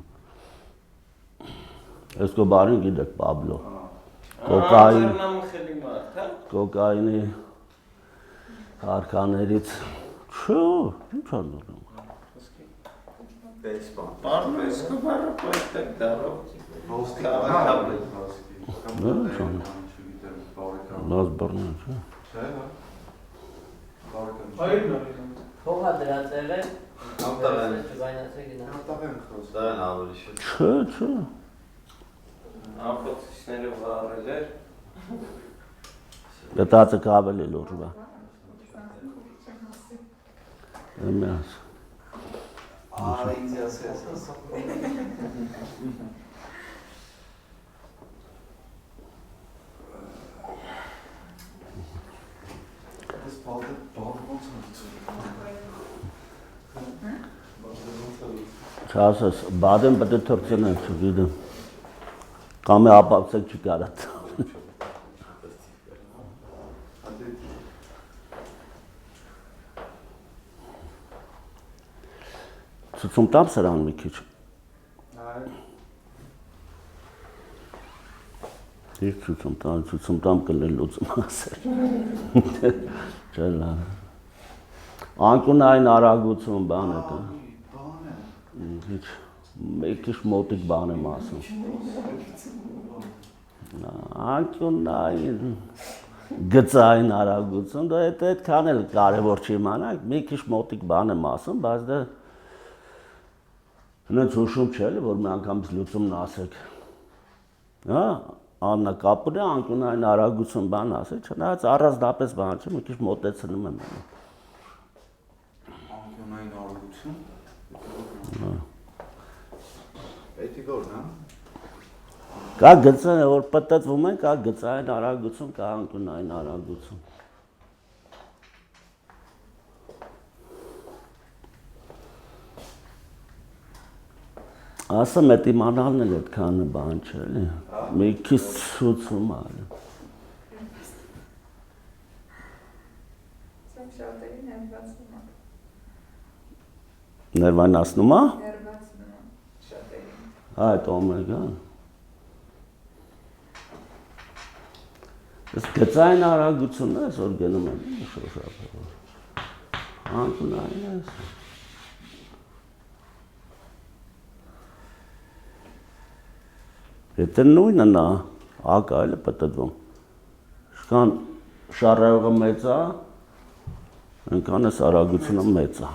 Էսկոբարին գիտեք Պաբլո։ Կոկայինի արքաներից։ Չէ, ինչ անում։ Էսկոբարը պոյտակ դարով։ Նազ բռնեն, չէ։ Փողա դրածել է։ Անտավեն։ Չգայնացե գնա։ Դրան ավելի շուտ։ Չէ, չէ։ Ապոցիչները վառել էր։ Գտածը կավելի լուրջ բա։ Εμείς. Άρα είναι διασέσεις. Das badet uns nicht. Չասես, բադեմ պետք է թրծնեն, չգիտեմ։ Կամ է ապացեք չկարած։ Ցուցում տամ սրան մի քիչ։ Իր ցուցում տամ կլել լուծում ասել։ Չէ լավ։ Անկյունային արագություն բան է դա։ Ինչ մի քիչ մոտիկ բան եմ ասում։ Անկյունային գծային արագություն, դա այդքան էլ կարևոր չի իմանալ, մի քիչ մոտիկ բան եմ ասում, բայց դա հենց հուշում չէ, որ մի անգամից լուծումն ասեք։ Հա, Աննա կապուրը անկյունային արագություն բան ասել, չնայած առանձնապես բան չէ, մի քիչ մոտեցնում եմ։ Անկյունային արագություն։ Էդի որն է։ Կա գծային, որ պատտվում են, կա գծային արագություն, կա անկյունային արագություն։ Ասեմ, այդ իմանալն էլ այդքան բան չէ, էլի։ Մի քիչ ցույցում է։ Սա շատերի ներվացնում է։ Ներվայնացնում է։ Ներվացնում է շատերի։ Այդ օմեգան։ Այս գծային արագությունն է, որ գնում են շոշափը։ Անկյունային է։ Եթե նույնը նա, ակա էլ է պատտվում։ Շքան շարժողը մեծ է, այնքան էս արագությունը մեծ է։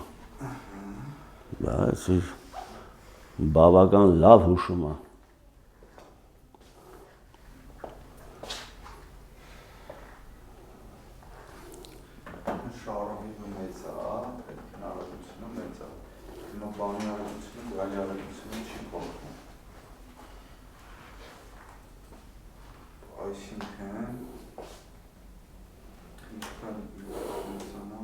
Բայց բավական լավ հուշում է։ Շարովի մեծ է, այդ հնարավորությունը մեծ է։ Հիմա բանի արագությունը, գալի արագությունը չի փոխվում։ Այսինքն ինչքան մեծանա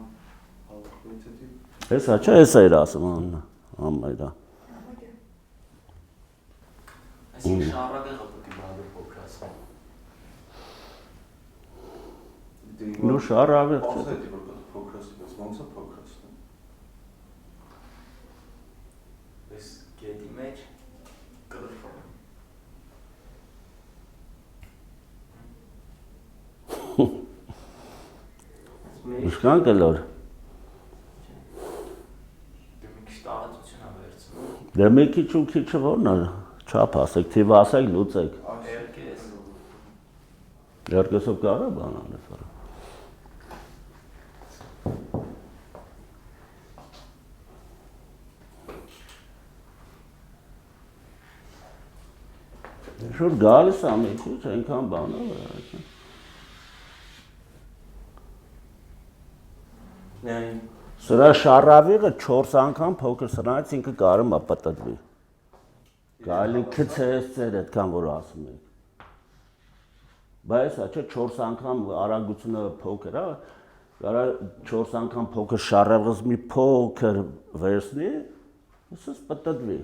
հալքվեցետի Հեսա չէ, հեսա էր ասում աննա, ամայրա։ Այսինքն շարավեղը պետք է բանը փոքրացնի։ Նու շարավեղ չէ։ Ասա դի որ պետք փոքրացնի, բայց ոնց է փոքրացնում։ Այս գետի մեջ կրվում։ Ինչքան կլոր։ Դե մի քիչ տարածություն է վերցնում։ Դե մի քիչ ու քիչը որն է, չափ ասեք, թիվ ասեք, լուծեք։ Երկես։ Երկեսով կարա բան անես արա։ Շուտ գալիս է մի քիչ, այնքան բան է վրա։ Նայն Սրա շարավիղը 4 անգամ փոքր սրանից ինքը կարում է պտտվի։ Գալի քցես ծեր այդքան որ ասում եք։ Բայց չէ 4 անգամ արագությունը փոքր է, կարա 4 անգամ փոքր շարավիղս մի փոքր վերցնի, ուսս պտտվի։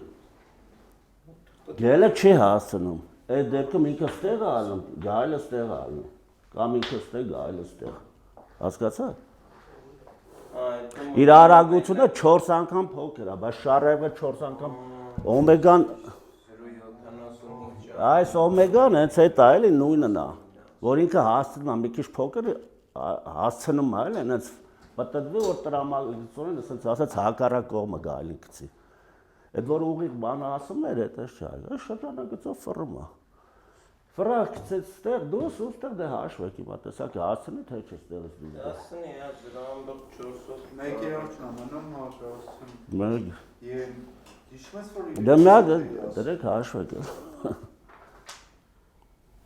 Գելը չի հասնում։ Այդ դեպքում ինքը ստեղ է ալնում, գալը ստեղ է ալնում։ Կամ ինքը ստեղ, գալը ստեղ։ Հասկացա՞ք։ Իր արագությունը 4 անգամ փոքր է, բայց շարավը 4 անգամ օմեգան 0.75 այս օմեգան հենց այդ է էլի նույնն է, որ ինքը հասցնում է մի քիչ փոքր հասցնում է էլի, հենց պտտվի որ տրամագծորեն ասած ասած հակառակ կողմը գալի գցի։ Այդ որ ուղիղ բան ասում էր, դա չէ, այս շրջանագծով ֆռում է։ Ֆռա գցեց ստեղ, դուս ուստեղ դե հաշվեք հիմա տեսակ հասցնի թե չէ ստեղից դու։ Ասնի, հա, դրան բող 4-ով։ Մեկ երորդն ամնում հաշվասում։ Մեկ Եվ հիշում ես որ Դե նա դրեք հաշվեք։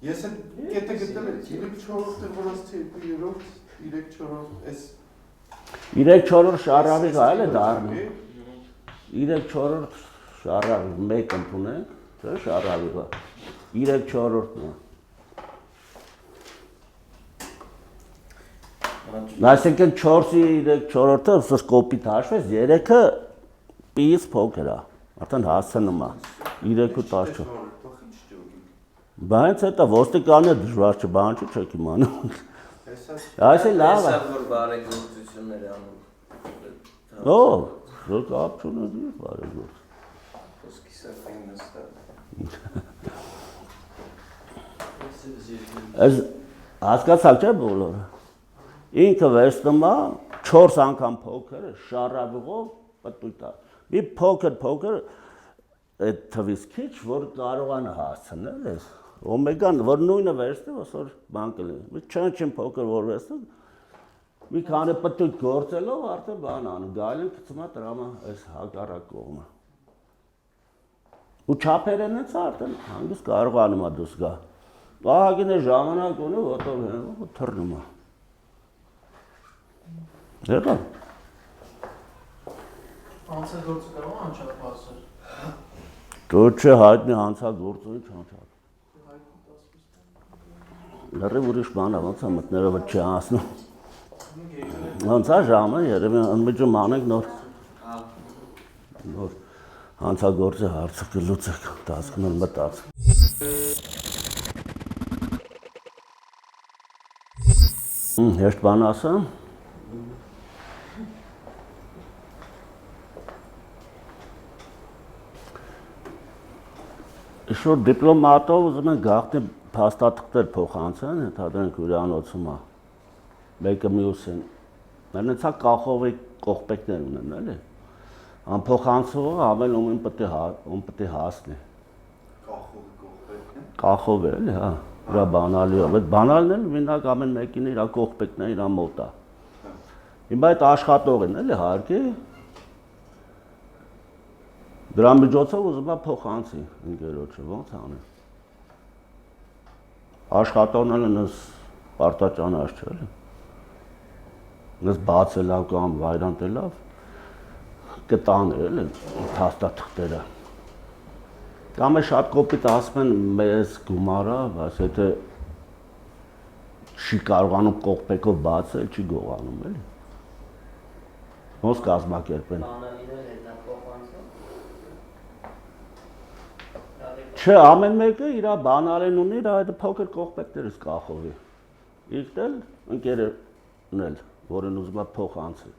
Ես այդ կետը գտել եմ 3-4-ը որ ասցի 2-րդ 3-4 էս 3-4 շարավիղ այլ է դառնում։ 3-4 շարավիղ մեկ ընդունենք, չէ՞ շարավիղը։ 3-4-ն է։ Այսինքն 4-ի 3-4-ը ուսս կոպիտ հաշվես, 3-ը պիից փոքր է, արդեն հասցնում է, 3-14։ Բայց հետա ոստիկանը դժվար չէ, բան չի չեք իմանում։ Այս է լավ է։ Հեսա որ բարեգործություններ անում։ Ո՞վ, ոչ կապ չունի բարեգործ։ Ոսկի սրտին նստել։ Այս հասկացալ չէ բոլորը։ Ինքը վերցնում է 4 անգամ փոքր շարավիղով պտույտ է։ Մի փոքր այդ թվից քիչ որ կարողանա հասցնել էս օմեգան որ նույնը վերցնի ոսոր բան կլինի։ Մի չեն փոքր որ վերցնի մի քանի պտույտ գործելով արդեն բան անում գալին գցում է տրամը այս հակառակ կողմը։ Ու չափերը նենց արդեն հանգիստ կարողանում է դուրս գա։ Ահագին է ժամանակ ունի որտով հենվում ու թռնում է։ Դեռ Անցագործը կարող է անչափ ասել։ Դու չէ հայտնի անցագործը չանչափ։ Լրիվ ուրիշ բան է, ոնց է մտներով չի ասնում։ Ոնց է ժամը, երևի անմիջում անենք նոր անցագործի հարցը կլուծեք, տասկն էլ մտած։ Հեշտ բան ասեմ։ Շուտ դիպլոմատով ուզում են գաղտնի փաստաթղթեր փոխանցեն, ընդհանրենք հյուրանոցում է։ Մեկը մյուսին։ Մենացա կախովի կողպեկներ ունեն, էլի։ Անփոխանցողը ամեն ումին պետք է հասնի։ Կախով է, էլի, հա։ Իրա բանալիով։ Այդ բանալն էլ մենակ ամեն մեկին իրա կողպեկն է, իրա մոտ է։ Հիմա այդ աշխատողին, էլի, հարկի Դրա միջոցով ուզում եմ փոխանցի ընկերոջը, ոնց անեմ։ Աշխատողները նս պարտաճանաչ չէ, էլի։ Նս բացելավ կամ վայրանտելավ կտան էլի փաստաթղթերը։ Կամ է շատ կոպիտ ասում են մեզ գումարա, բայց եթե չի կարողանում կողպեկով բացել, չի գողանում էլի։ Ոնց կազմակերպեն։ Չէ, ամեն մեկը իր բանալեն ունի, իր այդ փոքր կողպեկներից կախովի։ Իգտել ընկերն էլ, որն ուզում է փոխանցել։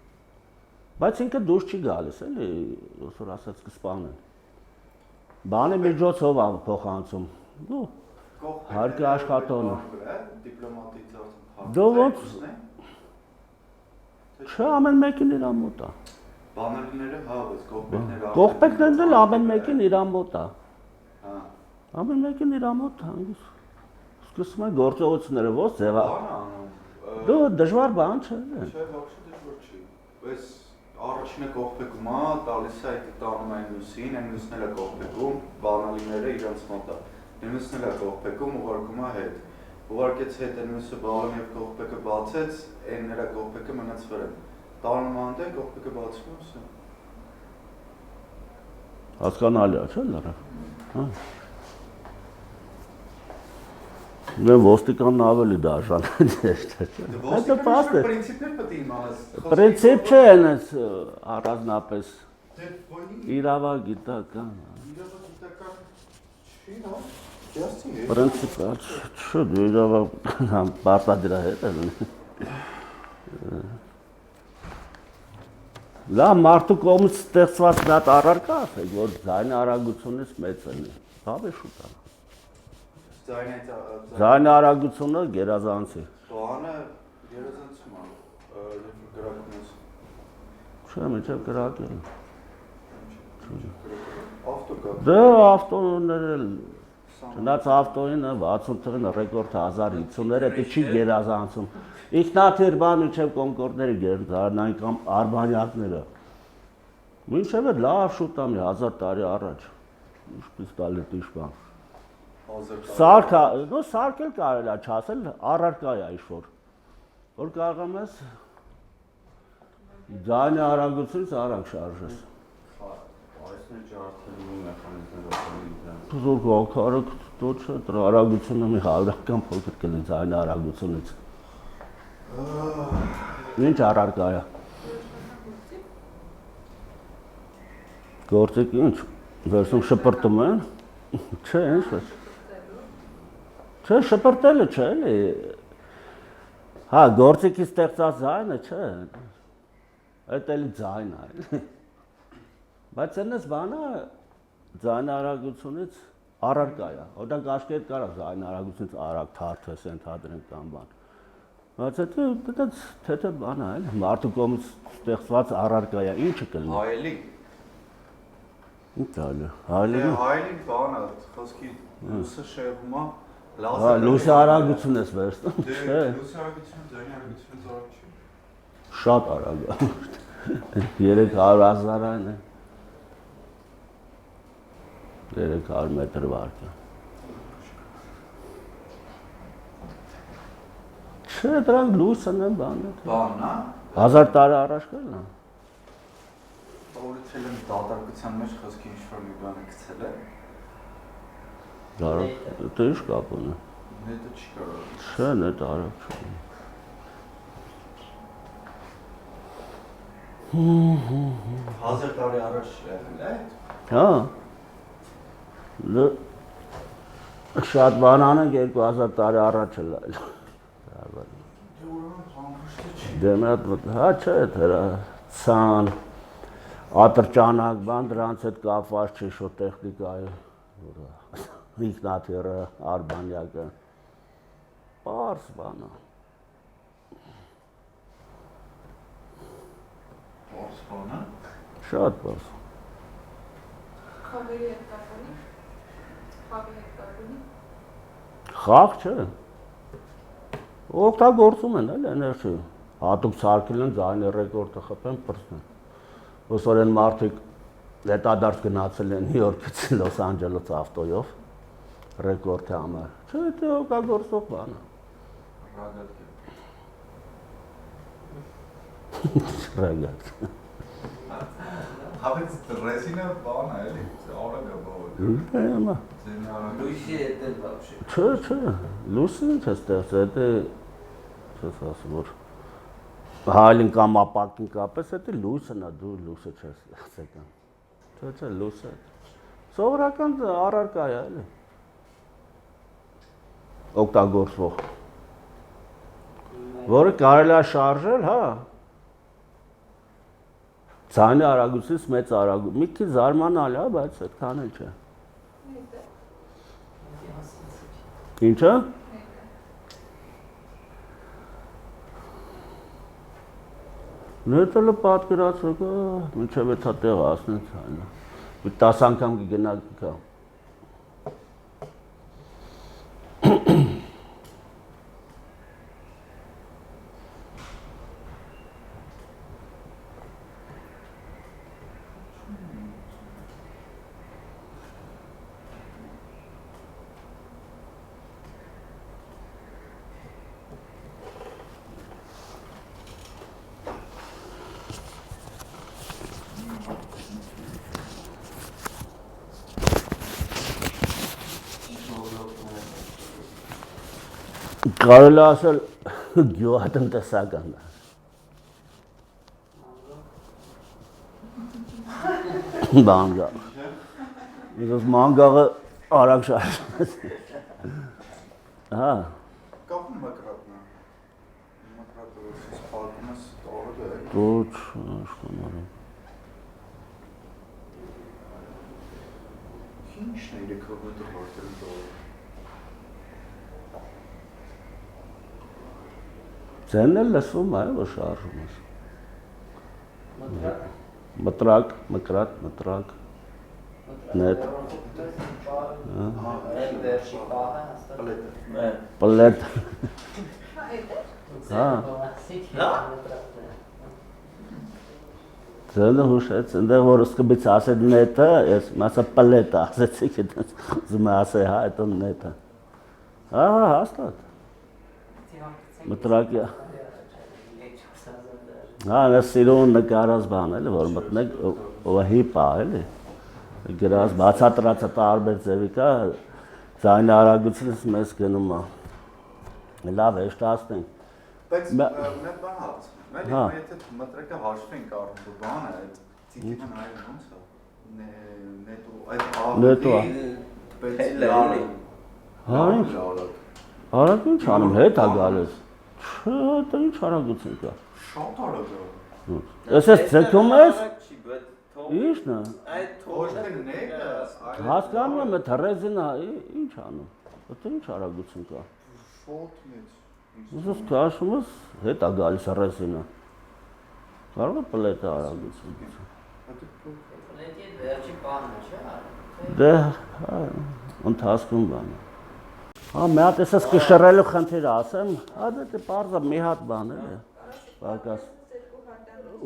Բայց ինքը դուրս չի գալիս, էլի, ոսոր ասած կսպանեն։ Բանի միջոցով ա փոխանցում։ Դու հարկի աշխատողն է։ Դու ոնց։ Չէ, ամեն մեկին իր մոտ է։ Բանալիները հա, բայց կողպեկները։ Կողպեկներն էլ ամեն մեկին իր մոտ է։ Հա։ Ամեն մեկին իր մոտ հանգիստ։ Սկսում են գործողությունները ո՞ց ձևա։ Դու դժվար բան չէ։ Չէ, ոչ դժվար չի։ Բայց առաջինը կողպեկում է, տալիս է այդ տանում այն լուսին, այն լուսն էլ է կողպեկում, բանալիները իրանց մոտ է։ Նույնիսկ էլ է կողպեկում, ուղարկում է հետ։ Ուղարկեց հետ այն լուսը բալում եւ կողպեկը բացեց, այն նրա կողպեկը մնաց վրան։ Տանում անտե կողպեկը բացվում է։ Հասկանալի է, չէ՞ լավ։ Հա։ Դե ոստիկանն ավելի դաժան է, չէ՞։ Դա փաստ է։ Պրինցիպներ պետք է իմանաս։ Պրինցիպ չէ այնս առանձնապես իրավագիտական։ Իրավագիտական չի, հա։ Ջասի։ Պրինցիպը չէ, իրավագիտական բարտադրա հետ է։ Լավ մարդու կողմից ստեղծված դա առարկա է, որ ձայնի արագությունից մեծ է։ Բավե շուտ է։ Ձայնի արագությունը գերազանցի։ Բանը գերազանցում է, երբ գրակում ես։ Չէ, մինչև գրակել։ Ավտո կա։ Դե ավտոները Չնայած ավտոյին 60 թվին ռեկորդ 1050-ները դա չի գերազանցում։ Ինքնաթիռ բան մինչև կոնկորդները գերազանցան կամ արբանյակները։ Մինչև է լավ շուտ է 1000 տարի առաջ։ Ինչպես տալետ ինչ բան։ Սարքա, նո սարքել կարելի է չասել, առարկա է ինչ-որ։ Որ կարողամ ես ձայնի արագությունից արագ շարժես։ Զորք ակարակ դոչը դրա արագությունը մի 100-ական փոքր կլինի ձայնի արագությունից։ Ինչ առարկա է։ Գործիկ ինչ, վերսում շպրտում են։ Չէ, ինչ է։ Չէ, շպրտելը չէ, էլի։ Հա, գործիկի ստեղծած ձայնը չէ։ Այդ էլի ձայն է։ Բայց այնպես բանը ձայնի արագությունից առարկա է։ Օրինակ աշկերտ կարա ձայնի արագությունից արագ թարթես ընդհանրենք կամ բան։ Բայց դա թե բան է, էլի մարդու կողմից ստեղծված առարկա է, ինչը կլինի։ Հայելի։ Ինչ տալը։ Հայելի։ Հայելի բան է, խոսքի լուսը շեղում է, լազեր։ Հա, լուսի արագությունն ես վերցնում։ Չէ, լուսի արագությունը ձայնի արագությունից արագ չի։ Շատ արագ է։ 300,000 այն է։ 300 մետր վարկը։ Չէ, դրանք լույսն են բանը։ Բանն է։ 1000 տարի առաջ կլինի։ Օրիցել եմ դատարկության մեջ խոսքի ինչ-որ մի բան է գցել է։ Դարը, դա ինչ կապ ունի։ Նետը չի կարող։ Չէ, նետ արագ չէ։ 1000 տարի առաջ եղել է այդ։ Հա։ Շատ բան անենք 2000 տարի առաջ էլ այլ։ Դեմատ, հա չէ, դրա ցան ատրճանակ բան դրանց հետ կապված չի շո տեխնիկայի ինքնաթիռը, արբանյակը։ Պարզ բան է։ Պարզ բան է։ Շատ պարզ։ Խաղերի հետ կապ ունի։ Խաղի հետ կապ ունի։ Խաղ չէ։ Օգտագործում են էլ էներգի։ Հատուկ սարքել են ձայնի ռեկորդը խփեն պրծն։ Ոսոր են մարդիկ Հետադարձ գնացել են Նյու Յորքից Լոս Անջելես ավտոյով ռեկորդի համար։ Չէ, դա օգտագործող բան է։ Ռագատ։ Հավից ռեզինը բան է, էլի, արագ է բավը։ Հիմա։ Լույսի հետ էլ вообще։ Չէ, լույսը ինչ է ստեղծել, դա չես ասում որ հայլին կամ ապակին կապես, դա լույսն է, դու լույսը չես ստեղծել։ Չէ, լույսը։ Սովորական առարկա է, էլի։ Օգտագործվող։ Որը կարելի է շարժել, հա։ Ձայնի արագությունից մեծ արագություն։ Մի քիչ զարմանալ է, բայց այդքան էլ չէ։ Ինչը։ Նետելը պատկերացրեք, մինչև այդ տեղ ասնեց այնա։ Մի 10 անգամ կգնա կա։ Կարելի ասել գյուղատնտեսական է։ Մանգաղ։ Because մանգաղը արագ շարժվում է։ Հա։ Կապում մկրատնա։ Մկրատը սպարկում ես տարը է։ Ոչ, աշխանարը։ Ինչն է 3 կիլոմետր հարտել տարը։ Ձենն էլ լսվում է, որ շարժում ես։ Մտրակ, մկրատ, մտրակ։ Նետ։ Պլետ։ Հա։ Ձենը հուշեց, ընդեղ որ սկբից ասել նետը, ես մասը պլետը ասեցիք, զում է ասել, հա, էտո նետը։ Հա, հաստատ։ Մտրակյա։ Հա, ես սիրուն նկարած բան էլի, որ մտնեք, ով հիպա էլի, գրած, բացատրածը տարբեր ձևի կա, ձայնի արագությունից մեզ գնում է, լավ է, շտացնենք։ Բայց մեկ բան հարց, մեր եթե մտրեկը հաշվենք առում, որ բան է, այդ ծիքին այրն ոնց է, նետու, այդ Նետու է։ պետք լարը, Հա, ինչ, արագ ինչ անում, հետ է գալիս, չէ, դա ինչ արագություն կա։ շատ արագ է։ Ես ես ձգում ես, ինչն է, Ոչ թե նետը, հասկանում եմ, այդ ռեզինը, ինչ անում, դա ինչ արագություն կա։ Շատ մեծ։ Ուզս կաշում ես, հետ է գալիս ռեզինը, կարող է պլետը արագություն։ Լետի վերջի բանը չէ։ Դե, ընթացքում բան է։ Հա, մի հատ ես կշռելու խնդիրը ասեմ, հա դա պարզը մի հատ բան է, պակաս։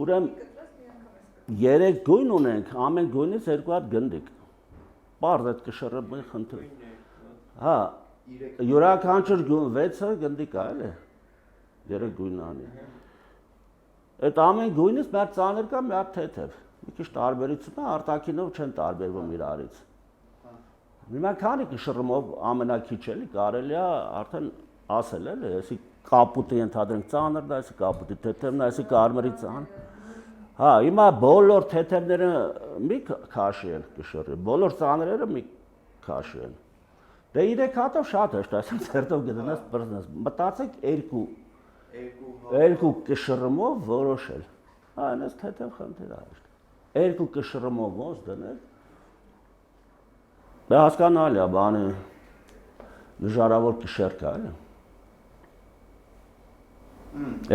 Ուրեմ, 3 գույն ունենք, ամեն գույնից 2 հատ գնդիկ։ Պարզ այդ կշռելու խնդիր։ Հա, յուրաքանչյուր գույն 6-ը գնդիկ է, էլի։ 3 գույն անի։ Այդ ամեն գույնից մի հատ ծանր կա, մի հատ թեթև։ Մի քիչ տարբերություն է, արտաքինով չեն տարբերվում իրարից։ Հիմա քանի կշռումով ամենակիչ էլի կարելի է արդեն ասել էլի, այսի կապուտի ընդհանրենք ծանրն է, այսի կապուտի թեթևն է, այսի կարմրի ծան։ Հա, հիմա բոլոր թեթևները մի քաշի են կշռի, բոլոր ծանրերը մի քաշի են։ Դե 3 հատով շատ հեշտ է, այսինքն ցերտով գտնես բռնես։ Մտածեք 2 կշռումով որոշել։ Հա, այնպես թեթև խնդիր է հեշտ։ 2 կշռումով ոնց դնել։ Դա հասկանալի է, բանը նժարավոր կշեռ կա, էլի։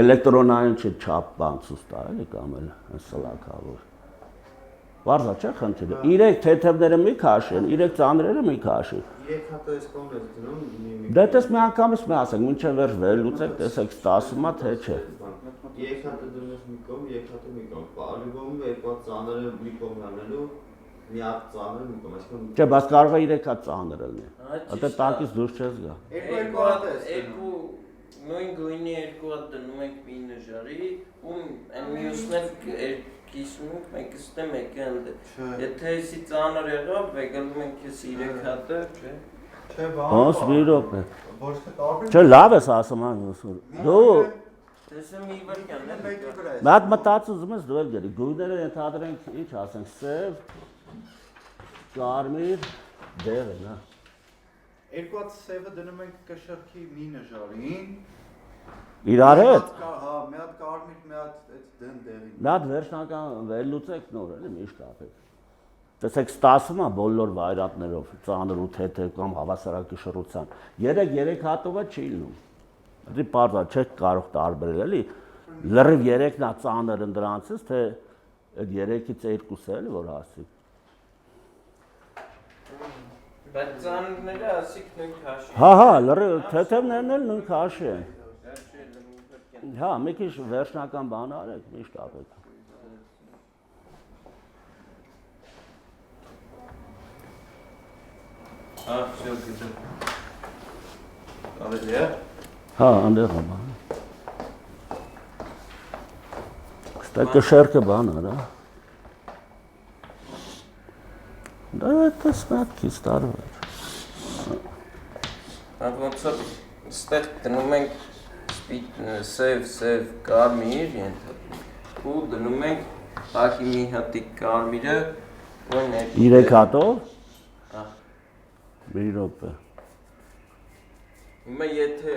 Էլեկտրոնային չի չափ բան ցույց տա, էլի կամ էլ սլակավոր։ Վարզա չէ խնդիրը։ 3 թեթևները մի քաշեն, 3 ծանրերը մի քաշի։ 3 հատ էս կողմ ես դնում։ Դե տես մի անգամից մի ասենք, մինչև վերջ վերլուծեք, տեսեք ստասումա թե չէ։ 3 հատ դնում ես մի կողմ, 3 հատը մի կողմ։ Պարիվում 2 հատ ծանրը մի կողմ անելու, Մի հատ ծանր մի կողմ, այսինքն Չէ, բայց կարող է 3 հատ ծանր լինի։ Դա տակից դուրս չես գա։ երկու հատ է երկու նույն գույնի երկու հատ դնում ենք մի նժարի, ու այն մյուսներ կիսում ենք, մեկը ստե մեկը ընդ։ Եթե էսի ծանր եղավ, վեգալում ենք ես 3 հատը, չէ։ Չէ, Ոնց մի րոպե։ Ոչ թե տարբեր։ Չէ, լավ ես ասում անուսուր։ Դու Տեսեմ մի վարքան է։ մեկի վրա է։ Մատ մտածում ես դու էլ գերի։ Գույները ենթադրենք, ինչ ասենք, սև, կարմիր, դեղը, նա։ Երկու հատ սևը դնում ենք կշռքի մի նժարին։ Իրար հետ։ Հա, մի հատ կարմիր, մի հատ այդ դեղին։ Մի հատ վերջնական վերլուծեք նոր էլի միշտ ապեք։ Տեսեք ստասում է բոլոր վայրատներով, ծանր ու թեթև կամ հավասարակշռության։ 3 հատով է չի լինում։ Դի բարձա չեք կարող տարբերել էլի։ Լրիվ 3-ն է ծանր ընդրանցից, թե այդ 3-ից 2-ը էլի որ հասի։ Բայց ծանրները ասիկ նույն քաշի։ Հա, լրիվ թեթևներն էլ նույն քաշի են։ Հա, մի քիչ վերջնական բան արեք, միշտ ապեք։ Հա, всё գիտեմ։ Կարելի է։ Հա, անդեղ է բան։ Կստակը շերկը բան արա։ Դա դա սմատքից տարվեր։ Ոնց որ ստեղ դնում ենք սև կարմիր ենթադրենք ու դնում ենք բակի մի հատիկ կարմիրը ու 3 հատով։ Հա։ Մի րոպե։ Հիմա եթե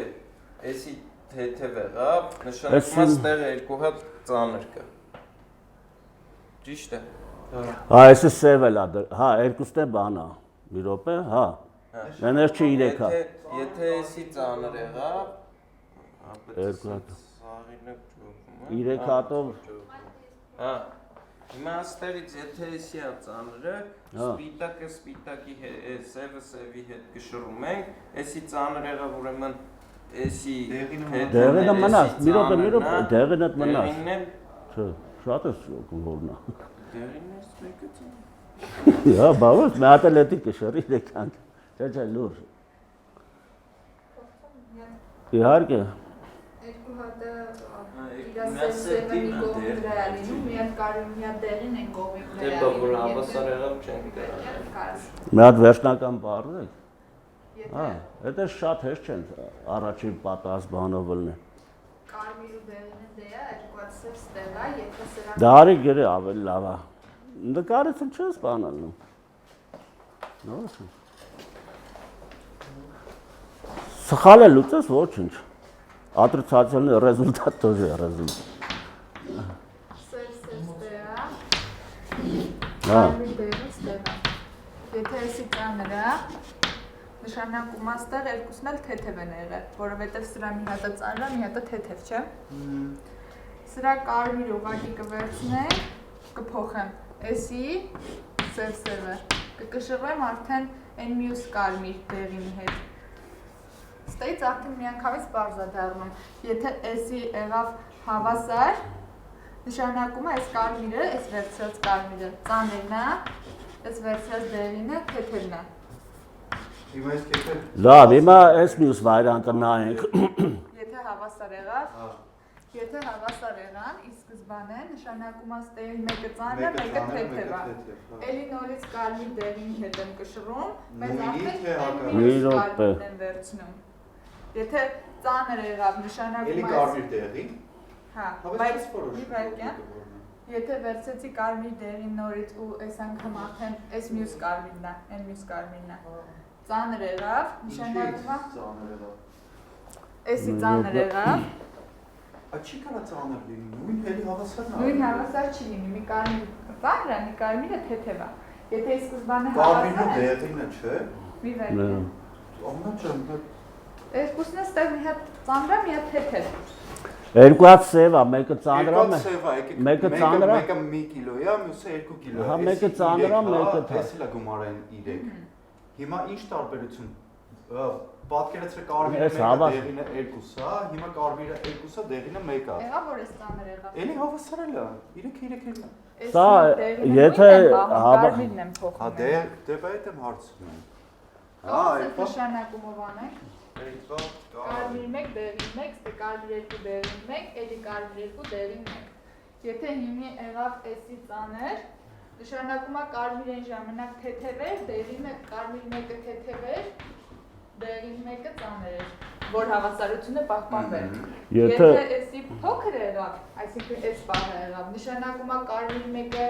էսի թեթև եղավ, նշանակում է ստեղ 2 հատ ծանր կա։ Ճիշտ է։ Հա, էսը սև էլ է, հա, երկուսն է բան է։ Մի րոպե, հա։ Այնպես չի 3 հատ։ Եթե էսի ծանր եղավ, Երկու հատ։ 3 3 հատով։ Հա։ Հիմա աստերից եթե էսի է ծանրը, սպիտակը սպիտակի հետ, սևը սևի հետ կշռում ենք, էսի ծանր եղավ ուրեմն էսի դեղինը մնաց, մի րոպե, դեղինը մնաց։ Դեղինն էլ Չէ, շատ է որնա։ դեղինն է մեկը ծանր։ Հա, բավոս, մի հատ էլ էդի կշռի 3 հատ։ Չէ, լուր։ Իհարկե։ Երկու հատը իրասենսը մի կողմի վրա է լինում, մի հատ կարմիր, մի հատ դեղին են կողմի վրա է Դե որ լինում։ հավասար եղավ չենք Մի հատ վերջնական բառնեք։ Հա, դա շատ հեշտ չեն առաջին պատաս բանով լնի։ Կարմիր ու դեղինը դե է, երկու հատ սև ստեղ է, եթե սրանք Դարի գրի ավելի լավ է։ Նկարից չես բանալնում։ Նո՞ր։ Սխալ է լուծես ոչինչ։ Отрицательный результат тоже результат։ սև ստեղ է, Հա։ կարմիր դեղին ստեղ է։ Եթե էսի ծանր է, նշանակում է ստեղ երկուսն էլ թեթև են եղել, որովհետև սրա մի հատը ծանր է, մի հատը թեթև չէ։ Սրա կարմիր ուղղակի կվերցնենք, կփոխեմ էսի սև-սևը, կկշռեմ արդեն այն մյուս կարմիր դեղինի հետ։ Ստեից արդեն միանգամից պարզ է դառնում։ Եթե էսի եղավ հավասար, նշանակում է այս կարմիրը, այս վերցրած կարմիրը ծանրն է, այս վերցրած դեղինը թեթևն է։ Հիմա ես կեթե։ Լավ, հիմա այս մյուս վայրանտը նայենք։ Եթե հավասար եղավ, եթե հավասար եղան, ի սկզբանե նշանակում է ստեյի մեկը ծանր է, մեկը թեթև է։ Էլի նորից կարմիր դեղինի հետ եմ կշռում, մեզ արդեն մյուս կարմիրն եմ վերցնում։ Եթե ծանր եղավ, նշանակում Էլի է կարմիր դեղին։ Հա, բայց մի վայրկյան, եթե վերցեցի կարմիր դեղին նորից ու այս անգամ արդեն այս մյուս կարմիրն է, այն մյուս կարմիրն է։ Ծանր եղավ, նշանակում է էսի ծանր եղավ, Չի կարա ծանր լինի, նույն էլի հավասարն է։ նույն հավասար չի լինի, մի կարմիր ծանր է, մի կարմիրը թեթև է։ Եթե ի սկզբանե Կարմիրն հավասար ու է, դեղինը, չէ։ մի վայրկյան։ Ամնա ջան, Երկուսն է ստեղ մի հատ ծանր է, մի հատ թեթև։ Երկու հատ սև է, մեկը ծանր է, մեկը ծանր է, մեկը 1 կիլո է, մյուսը 2 կիլո է։ Հա, մեկը ծանր է, մեկը թեթև։ Էսի լա գումարային 3։ Հիմա ինչ տարբերություն պատկերացրեք կարմիրը Ես մեկը հավաս- դեղինը 2-ա, հիմա կարմիրը 2-ա, դեղինը 1-ա։ Եղավ որ էս տաներ եղավ։ Էլի հավասարել է։ 3-3 է։ Սա եթե կարմիրն եմ Հա փոխում։ դե այդ եմ հարցնում։ Այդ նշանակումով անենք։ Այդվա Կարմիր 1 դեղին 1, ստե կարմիր 2 դեղին 1, էլի կարմիր 2 դեղին 1։ Եթե հիմի եղավ էսի ծաներ, նշանակում է կարմիրեն ժամանակ թեթև էր, դեղինը կարմիր 1-ը թեթև էր, դեղին 1-ը ծաներ էր, որ հավասարությունը պահպանվեր։ Եթե էսի փոքր եղավ, այսինքն էս պահը եղավ, նշանակում է կարմիր 1-ը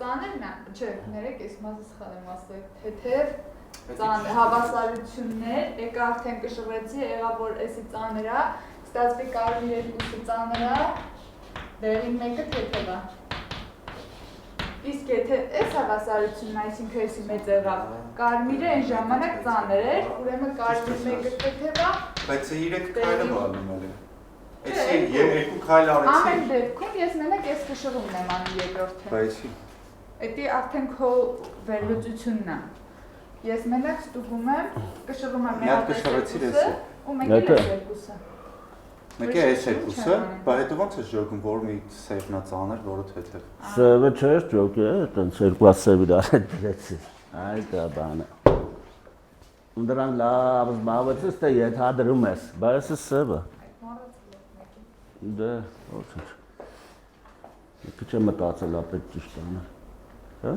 ծաներն է, չէ, ներեք էս մազը սխալ եմ ասել, թեթև հավասարություններ, եկա արդեն կշռեցի, եղավ որ էսի ծաներա, ստացվի կարմիր 2-ը ծաներա, դեղին 1-ը թեթևա։ Իսկ եթե էս հավասարությունն, այսինքն էսի մեծ եղավ, կարմիրը այն ժամանակ ծաներ էր, ուրեմն կարմիր 1-ը թեթևա։ Բայց 3 քայլը բանում էլի։ Էսի 2 քայլ արեցի։ Ամեն դեպքում ես մենակ էս կշռումն եմ անում երկրորդը։ Բայց Էդի արդեն քո վերլուծությունն է։ Ես մենակ ստուգում եմ, կշռում եմ մի հատ կշռեցիր էսի։ ու մեկ էլ էս երկուսը։ Մեկը էս 2-ը, բայց հետո ոնց է ժողում, որ մի սևնա ծաներ, որը թեթև։ Սևը չէր ջոկը, այտենց երկու սև իրար հետ դրեցի։ Այդ է բանը։ Դրան լավ զբաղվեցես, թե ենթադրում ես, բայց էս սևը։ Դե, ոչ ինչ։ Քիչ եմ մտածել ապետ ճիշտ անել։ Հա՞։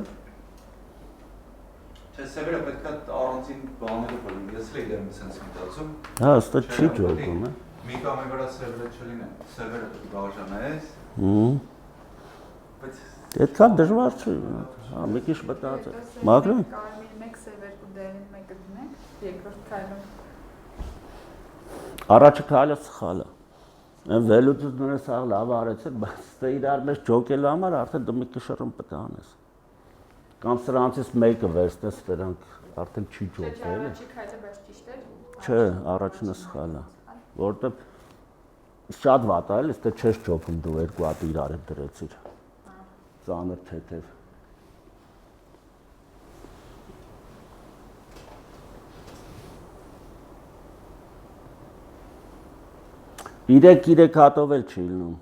Չէ, սևերը պետք է առանցին բաները բռնի, ես էլ եմ սենց մտածում։ Հա, ստա չի ջոկում, հա։ Մի կամի վրա սևերը չլինեն, սևերը պետք է բաժանես։ Բայց Այդքան դժվար չի, հա, մի քիչ մտածել։ Მაგრამ Կարմիր 1 սև 2 դեղին 1-ը դնենք, երկրորդ քայլում։ առաջի քայլը սխալ է։ Այն վերլուծությունները սա լավ արեցին, բայց ստե իրար մեջ ջոկելու համար արդեն դու մի կշռում պետք է անես։ Կամ սրանցից մեկը վերցնես, դրանք արդեն չի ջոկել։ Առաջի քայլը բայց ճիշտ էր։ Չէ, առաջինը սխալ է, որովհետև շատ վատ է, այստեղ չես ջոկում դու երկու հատ իրար հետ դրեցիր։ Ծանր թեթև։ Իրեք հատով էլ չի լինում։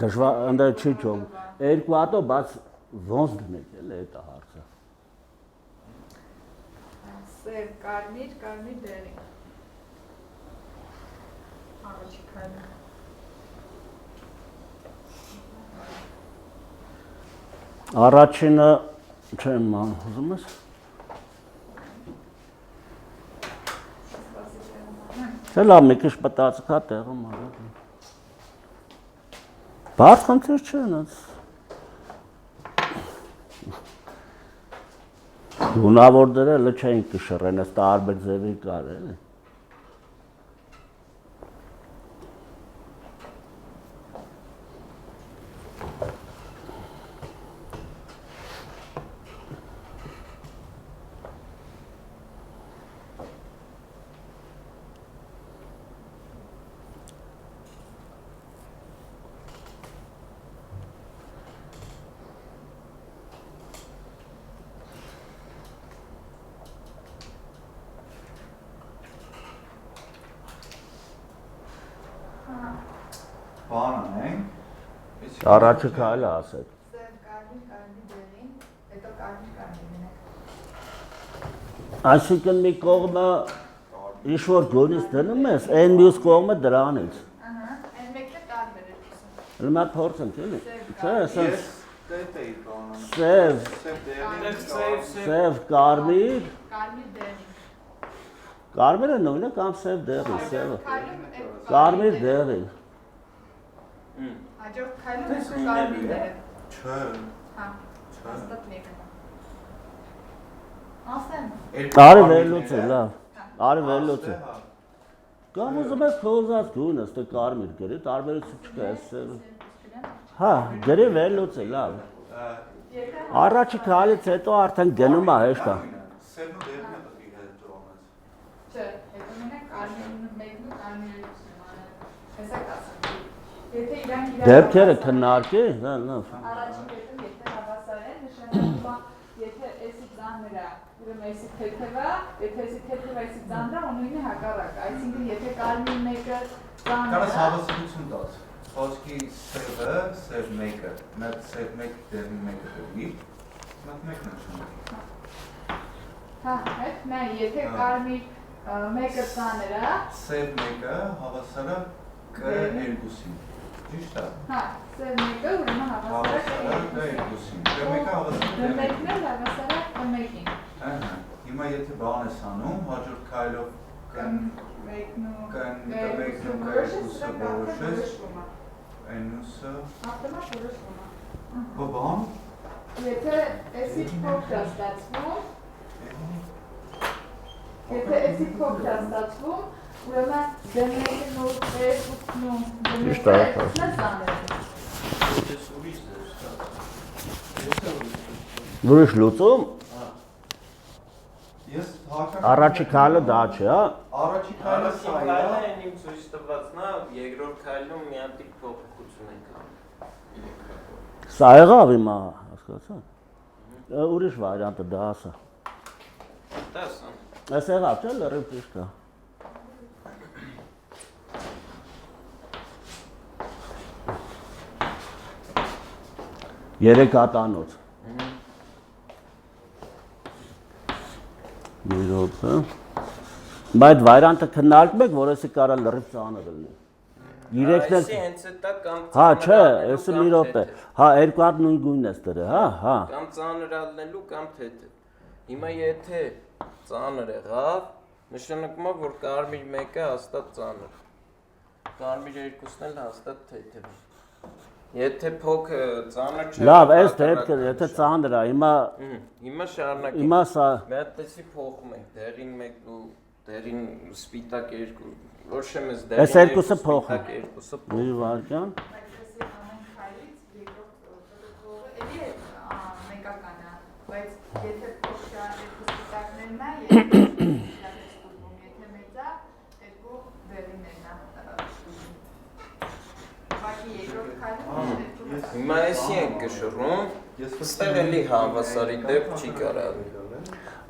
Դժվար ընդեր չի ջոկում։ Երկու հատով բաց ոնց դնեք էլ է դա հարցը։ Սև, կարմիր, կարմիր դեղին։ Առաջի քայլը։ Առաջինը չեմ ուզում ես։ Չէ լավ, մի քիչ մտածեք հա տեղում արեք։ Բարդ խնդիր չէ նած։ Գունավոր դրելը չէին կշռեն, այս տարբեր ձևի կար էլի։ բան անենք։ Առաջի քայլը ասեք։ Սև, կարմիր, կարմիր դեղին, հետո կարմիր, կարմիր դնենք։ Այսինքն մի կողմը ինչ որ գոնից դնում ես, այն մյուս կողմը դրանից։ Ահա, այն մեկը կարմիր է դուսը։ Հիմա փորձենք էլի։ Չէ, ասես Դետ էի բանը։ սև, Սև դեղին։ սև, կարմիր, Կարմիր դեղին։ կարմիրը նույնը կամ սև դեղի, սևը։ Քայլում Կարմիր դեղին։ Հաջորդ քայլում ես կարմիր դեղին։ Չէ։ Հա, հաստատ մեկը։ Ասեմ։ Արի վերլուծի, լավ։ Արի վերլուծի։ Կամ ուզում ես քո ուզած գույնը, ստե կարմիր գրի, տարբերություն չկա, այս սևը։ Հա, գրի վերլուծի, լավ։ Առաջի քայլից հետո արդեն գնում է հեշտ է։ Սևն ու դեղինը պետք է հետ տրոնես։ Չէ, հետո մենակ կարմիրն մեկն ու կարմիրը դուսում անել։ Հեսա կասեմ։ Եթե իրանք Դեպքերը քննարկի, լավ։ Առաջին կետում եթե հավասար են, նշանակում է, եթե էսի ծաներա, ուրեմն էսի թեթևա, եթե էսի թեթևա էսի ծանր է, ունենի հակառակ, այսինքն եթե կարմիր մեկը ծանր Կարաս է, հավասարություն տաս։ Խոսքի սևը, սև մեկը, մեկ սև մեկ դերին մեկը դերի, մեկ մեկն նշանակի։ հա, հետ նա եթե կարմիր մեկը ծանր է, Սև մեկը հավասարը Կ2-ին։ Ճիշտ է։ հա, սև մեկը ուրեմն հավասար է Հավասարը Կ2-ին։ Կ1-ը հավասարը մեկն էլ հավասար է մեկին։ Ահա։ Հիմա եթե բան ես անում, հաջորդ քայլով Մեկն ու Կ2-ը որոշես, N-ը ավտոմատ որոշվում է։ բան Եթե էսի փոքր է ստացվում, եթե էսի փոքր է ստացվում, ուրեմն դեմեկն ու երկուսն ու Ճիշտ է, դեմեկն է ծանր։ Ես ուրիշ դեր Ուրիշ լուծում, Ես հակառակ առաջի քայլը դա չէ, հա։ Առաջի քայլը Առաջին սա է։ քայլը այն իմ ցույց տվածն է, երկրորդ քայլում մի հատ փոփոխություն ենք անում։ Սա եղավ հիմա, հասկացա։ Ուրիշ վարիանտը դա ասա։ Դասան։ Այս եղավ, չէ՞ լրիվ ճիշտ է։ Երեք հատանոց։ Մի րոպե։ Բայց վարիանտը քննարկում եք, որ էսի կարա լրիվ ծանր լինի։ Երեքն Այսի էլ հենց դա կամ հա, չէ, ծանր էսը ալնելու, մի կամ րոպե։ թեթև։ Հա, երկու հատ նույն գույնն ես դրել, հա, հա։ Կամ ծանր ալնելու կամ թեթև։ Հիմա եթե ծանր եղավ, նշանակում է, որ կարմիր մեկը հաստատ ծանր։ Կարմիր երկուսն էլ հաստատ թեթև։ Եթե փոքր ծանր չէ։ Լավ, այս դեպքը, եթե ծանր է, Հիմա շարունակենք։ հիմա սա Մի հատ տեսի փոխում ենք, դերին մեկ ու դերին սպիտակ երկու։ Ոչ եմ ես դերին։ Այս երկուսը փոխում։ սպիտակ երկուսը մի փոխում։ վարքյան։ Այսպեսի ամեն քայլից երկրորդ փոքրը էլի է մեկական է, բայց եթե փոքր է երկու սպիտակներն է, եթե մեծ է, երկու վերիններն է շտուվում։ Բակի երկրորդ քայլում Հիմա էսի ենք կշռում, ստեղ էլի հավասարի դեպք չի կարալ։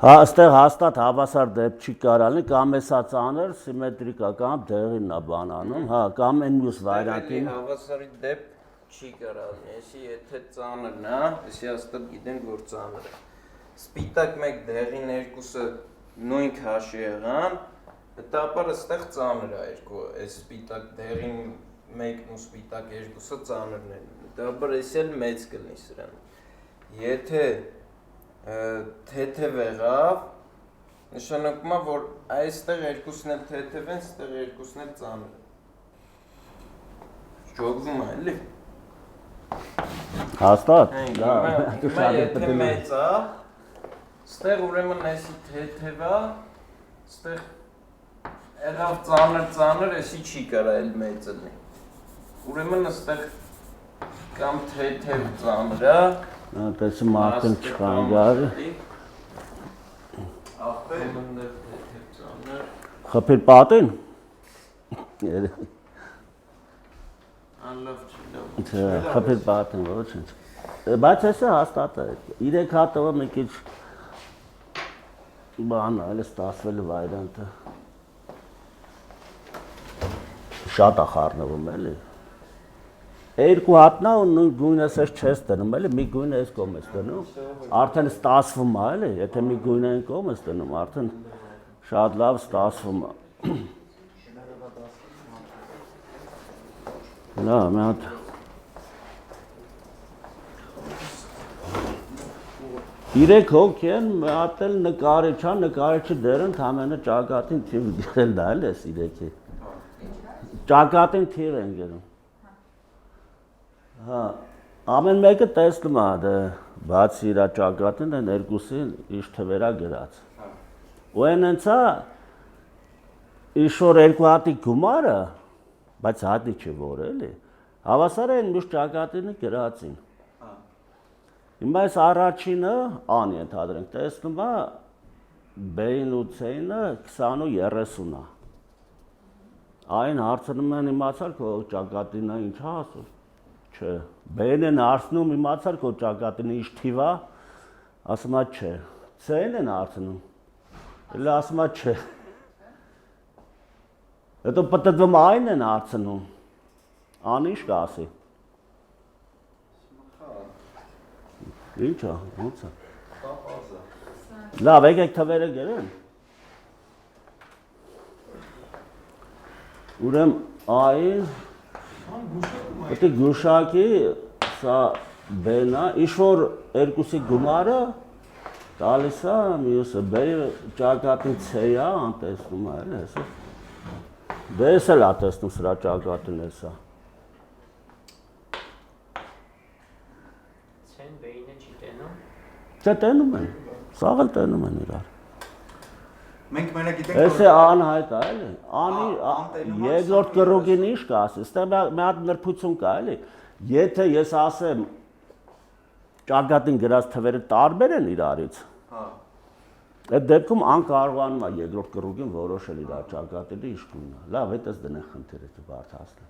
Հա, այստեղ հաստատ հավասար դեպք չի կարալնի, կամ էսա ծանր, սիմետրիկա, կամ դեղին է բան անում, հա, կամ այն մյուս Էլի վարիանտին։ հավասարի դեպք չի կարալ։ Էսի եթե ծանրն է, էսի հաստատ գիտենք, որ ծանր է։ Սպիտակ մեկ դեղին երկուսը նույն քաշի եղան, հետապար այստեղ ծանր է երկու, այս սպիտակ դեղին մեկն ու սպիտակ երկուսը ծանրն են։ Հետապար էսի էլ մեծ կլինի սրան։ Եթե թեթև եղավ, նշանակում է, որ այստեղ երկուսն էլ թեթև են, ստեղ երկուսն էլ ծանր են։ Ժողվում է, էլի։ Հաստատ, դա, դու Հիմա շատ եթե պետք է մեծ է, ստեղ ուրեմն այսի թեթև է, ստեղ եղավ ծանր, էսի չի կարա էլ մեծ լինի։ Ուրեմն ստեղ կամ թեթև ծանր է, տեսի մարդն չկան գարի, աղբեր թեթև ծանր։ խփիր պատին։ Անլավ չի լավ։ Չէ, խփիր պատին, ոչինչ։ Բայց էսը հաստատ է, իրեք հատովը մի քիչ բան է, այլս ստացվել վայրանտը։ Շատ է խառնվում էլի։ Երկու հատնա ու նույն գույնը ես չես դնում, էլի մի գույնը ես կողմ ես դնում, արդեն ստացվում է, էլի, եթե մի գույնը են կողմ ես դնում, արդեն շատ լավ ստացվում է։ Լավ, մի հատ Իրեք հոգի են, մի հատ էլ նկարիչ է, նկարիչը դեր ընդամենը ճակատին թիվ դիրել դա էլ ես իրեքի։ Ճակատին թիվ են գերում։ Հա, ամեն մեկը տեսնում է դա, բացի իր ճակատին, այն երկուսին իշ թվերա գրած։ Ու այն հենցա իշոր երկու հատի գումարը, բայց հատի չի որ էլի, հավասար են մյուս ճակատինը գրածին։ Հիմա այս առաջինը ան ենթադրենք, տեսնում է B-ին ու C-ը 20 ու 30 է։ Այն հարցնում են իմացար քո ճակատինը ինչ է ասում։ Չէ, B-ն են հարցնում իմացար քո ճակատինը ինչ թիվ է, ասում է չէ։ C-ն են հարցնում։ Էլ ասում է չէ։ Հետո պատտվում այն են հարցնում։ Անի ինչ կասի։ Ինչ է, ո՞նց է։ Լավ, եկեք թվերը գրեն։ Ուրեմն այն պետք է գուշակի սա B-ն է, ինչ-որ երկուսի գումարը տալիս է մյուսը B-ի ճակատին C-ը անտեսնում է, էլի հեսա։ Դե ես էլ ատեսնում սրա ճակատին հեսա։ Ցեն բեինը չի տենում։ Չէ, տենում են, սաղ էլ տենում են իրար։ Մենք մենակ գիտենք Ես է անհայտ է, էլի, անի երկրորդ կրուգին ինչ կասի, ստեղ մի հատ նրբություն կա, էլի, եթե ես ասեմ ճակատին գրած թվերը տարբեր են իրարից, այդ դեպքում անկարողանում է երկրորդ կրուգին որոշել իր ճակատի ինչ գույնը, լավ, հետ ես դնեն խնդիրը բարդացնել։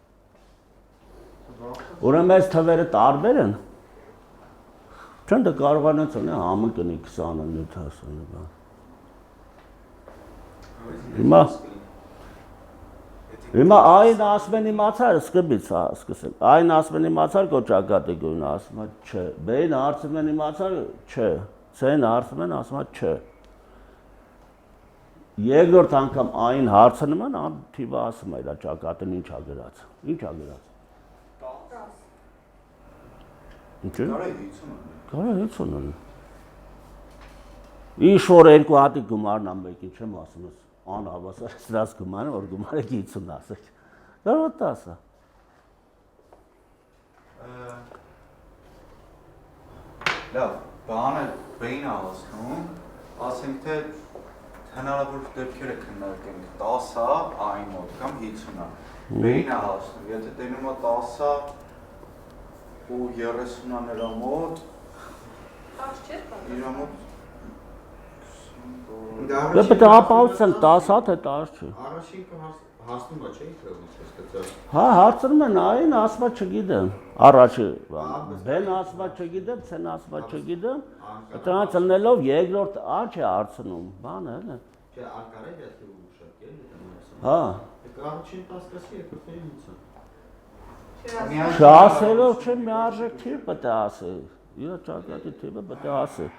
Ուրեմն այս թվերը տարբեր են, չեն դա կարողանաց ունի համը կնի 27 հասանը բան։ Հիմա այն ասում են իմացար, սկզբից սկսել, այն ասում են իմացար կո ճակատի գույնը, ասում է չէ, B-ն հարցում են իմացար, չէ, C-ն հարցում են, ասում է չէ։ Երկրորդ անգամ այն հարցնում են, թիվը ասում է իր ճակատին ինչ ա գրած, ինչ ա գրած։ Ինչու՞։ Կարա 50 ունի։ Ինչ-որ երկու հատի գումարն ամեկին չեմ ասում ես, անհավասար սրած գումարը, որ գումարը 50 ասեք։ Կարող է ասա։ Լավ, բանը B-ն է ասնում, ասենք թե հնարավոր դեպքերը քննարկենք 10-ը այն մոտ կամ 50-ը։ B-ն է ասնում, եթե տենում է 10-ը ու 30-ը նրա մոտ, իր մոտ Դե պետք է ապահովել 10 հատ է 10 չի։ Առաջին հասնում է, չէ՞, ինքը։ Հա, հարցնում են այն, ասում է չգիտեմ։ Առաջի B-ն ասում է չգիտեմ, C-ն ասում է չգիտեմ։ Դրանց ելնելով երկրորդ A չի հարցնում, բան է, էլի։ Չէ, անկարա է դու ուշակել, Հա։ Առաջին 10-ը երկրորդը 50։ Չասելով չէ, մի արժեք թիվ պետք է ասել։ Իր ճակատի թիվը պետք է ասել։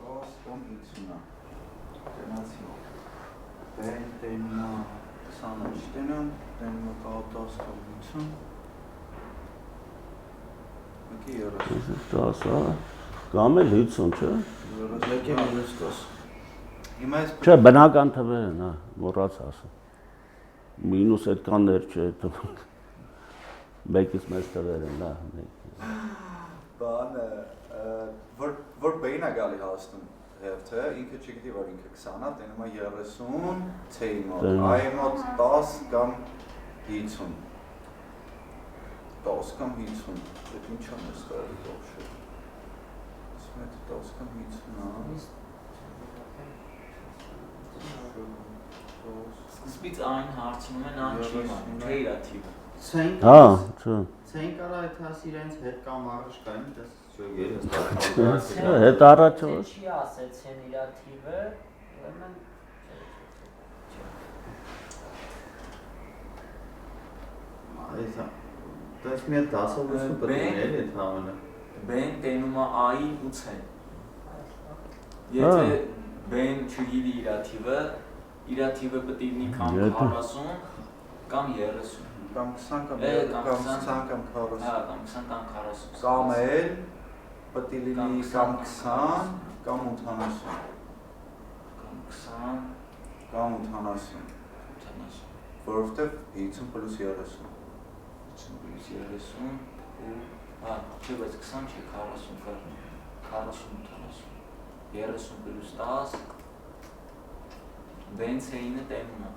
10 կամ 50-ը։ Տնացի։ B-ն տենում է 20-ը չտենում, տենում է 10 կամ 50։ Մեկի 30։ 10-ը կամ էլ 50, չէ։ Մեկի -10։ Հիմա ես Չէ, բնական թվեր են, հա, մոռաց ասում։ Մինուս այդքաններ չէ, մեկից մեծ թվեր են, հա։ բանը, որ B-ն է գալի հասնում հերթը, ինքը չգիտի, որ ինքը 20-ը, տենում է 30 C-ի մոտ, I-ի մոտ 10 կամ 50։ 10 կամ 50, դեպ ինչ եմ ես տարի դողշը։ Ասում է 10 կամ 50-ը։ Սկզբից այն հարցնում են այն չի մանում, չէ իրա թիվը։ Հա, չէ։ Ցեն կարա այդ հաս իրենց հետ կամ առաջ կային, դες Հետ առաջ Ցեն չի ասել ցեն իրա թիվը, ուրեմն Այդա դες մի հատ դասավորություն պետք է լինի այդ համանը։ B-ն տենում է A-ին ու C-ն։ Եթե B-ն չգիտի իրա թիվը պետք է լինի կամ 40 կամ 30։ Կամ 20 կամ 20 կամ 40։ Հա, կամ 20 կամ 40։ Կամ էլ պետք է լինի կամ 20 կամ 80։ Կամ 20 կամ 80։ Որովհետև 50 + 30։ 50 + 30 ու հա, չէ, բայց 20 չի 40 կար։ 40 30 + 10 B-ն C-ին տենում է։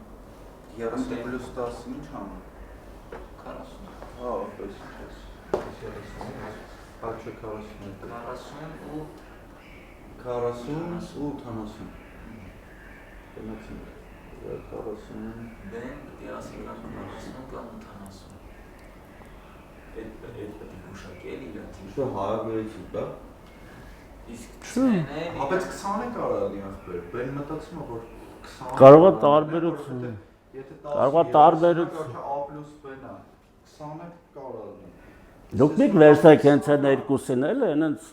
30 + 10 ինչ անում։ 40։ Հա, պես։ 40 ու 40 ու 80։ Տնացին։ 40 B-ն պետք է ասի կամ 40 կամ 80։ Այդ պետք է ուշակել իրա թիվը։ Что հարաբերություն կա։ Իսկ ցենը Բայց 20-ը կարող է լինել ախպեր։ Բեն մտածում եմ որ 20 Կարող է տարբերություն։ Եթե Կարող է տարբերություն։ A + B-ն է 20-ը կարող է լինել։ Դուք մի վերցեք հենց այն երկուսին էլ այնց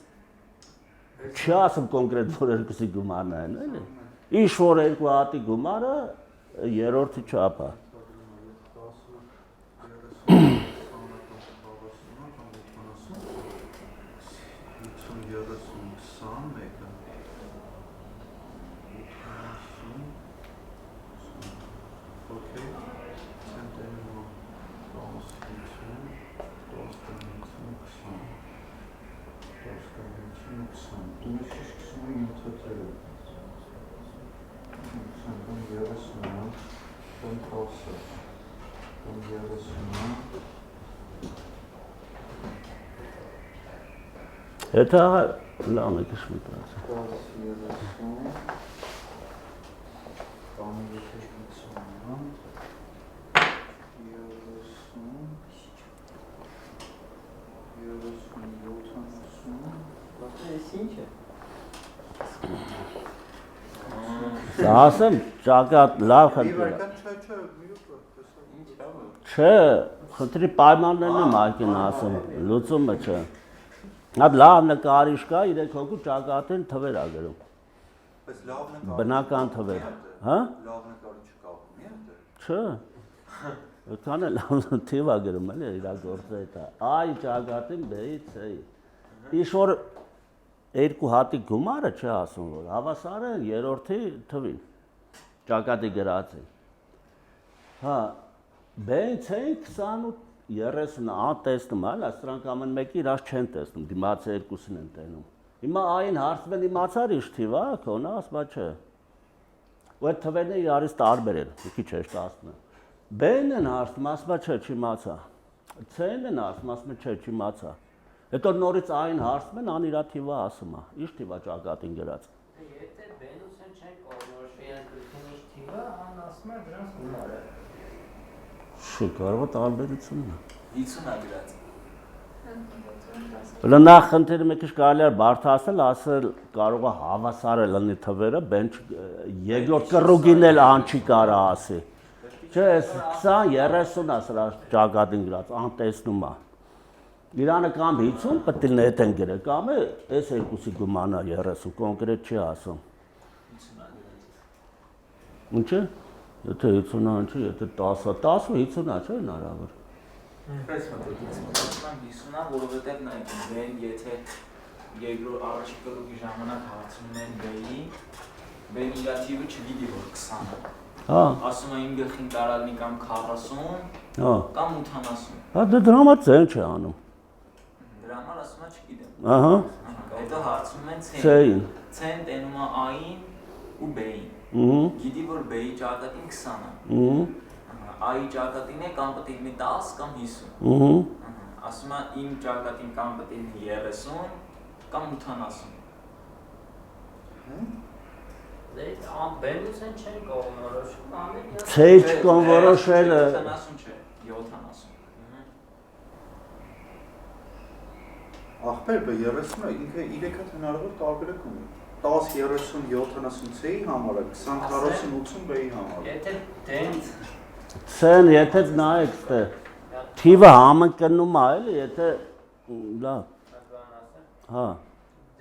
չի ասում կոնկրետ որ երկուսի գումարն են էլի։ Ինչ որ երկու հատի գումարը երրորդի չափ է։ Եթե լավ է քշմիտած։ Ասեմ, ճակատ լավ խնդիր։ Չէ, խնդրի պայմաններն եմ ակին ասում, լուծումը չէ։ Հատ լավ նկարիչ կա, 3 հոգու ճակատին թվեր ա գրում։ Բայց լավ նկարիչ Բնական թվեր, հա? լավ նկարիչ կապում է դե։ Չէ։ Այդքան է լավ թիվ ա գրում էլի իր գործը դա։ Այ ճակատին B-ի C-ի։ Ինչ որ երկու հատի գումարը չի ասում որ հավասար է երրորդի թվին ճակատի գրածին։ Հա, B-ին C-ին 28 30 ան տեսնում հա, սրանք ամեն մեկի իրաց չեն տեսնում, դիմացի երկուսին են տենում։ Հիմա այն հարցում են իմացար ինչ թիվ է, քոնը ասма չէ։ Ու այդ թվերն իրարից տարբեր են, մի քիչ հեշտացնում են։ B-ն են հարցում, ասма չէ, չիմացա։ C-ն են հարցում, ասում չէ, չիմացա։ Հետո նորից այն հարցում են, ան իրա թիվը ասում է, ինչ թիվ է ճակատին գրած։ Եթե բենուսեն չեն կողմնորոշի այս գրքին ինչ թիվը, ան ասում է դրանց գումարը։ Շո կարող է տարբերությունն է։ 50 է գրած։ Նախ խնդիրը մի քիչ կարելի է բարդացնել, ասել կարող է հավասար է լինի թվերը, բեն երկրորդ կռուգին էլ ան չի կարա ասի։ Չէ, 20 30 է սրա ճակատին գրած, ան տեսնում է։ Իրանը կամ 50 պետք է նետ են գրել, կամ է այս երկուսի գումարն է 30, կոնկրետ չի ասում։ 50 է գրած։ Ինչը։ Եթե 50-ը չի, եթե 10-ը, 10-ը 50-ը չէ հնարավոր։ Պես մտածում 50-ը, որովհետև նայեք, բեն եթե երկրորդ առաջի կրուգի ժամանակ հարցնում են B-ի, բեն իր թիվը չգիտի որ 20 է։ Հա։ Ասում է իմ գլխին կարող լինի կամ 40, Հա։ կամ 80։ Հա դրա համար ցեն չի անում։ Դրա համար ասում է չգիտեմ։ Ահա։ Հետո հարցնում են C-ին։ C-ն տենում է A-ին ու B-ին։ Գիտի որ B-ի ճակատին 20 է։ A-ի ճակատին է կամ պետք է լինի 10 կամ 50։ Ասում է իմ ճակատին կամ պետք է լինի 30 կամ 80։ Դե բենուսեն չեն կողմնորոշում, ամեն C-ի չկոնորոշելը 70 չէ, 70։ Ախպեր, 30-ը ինքը 3 հատ հնարավոր տարբերակ ունի։ 10 30 70 C-ի համար է, 20 40 80 B-ի համար է։ Եթե դեն C-ն եթե նայեք ստե թիվը համընկնում է էլի, եթե լավ։ Հա։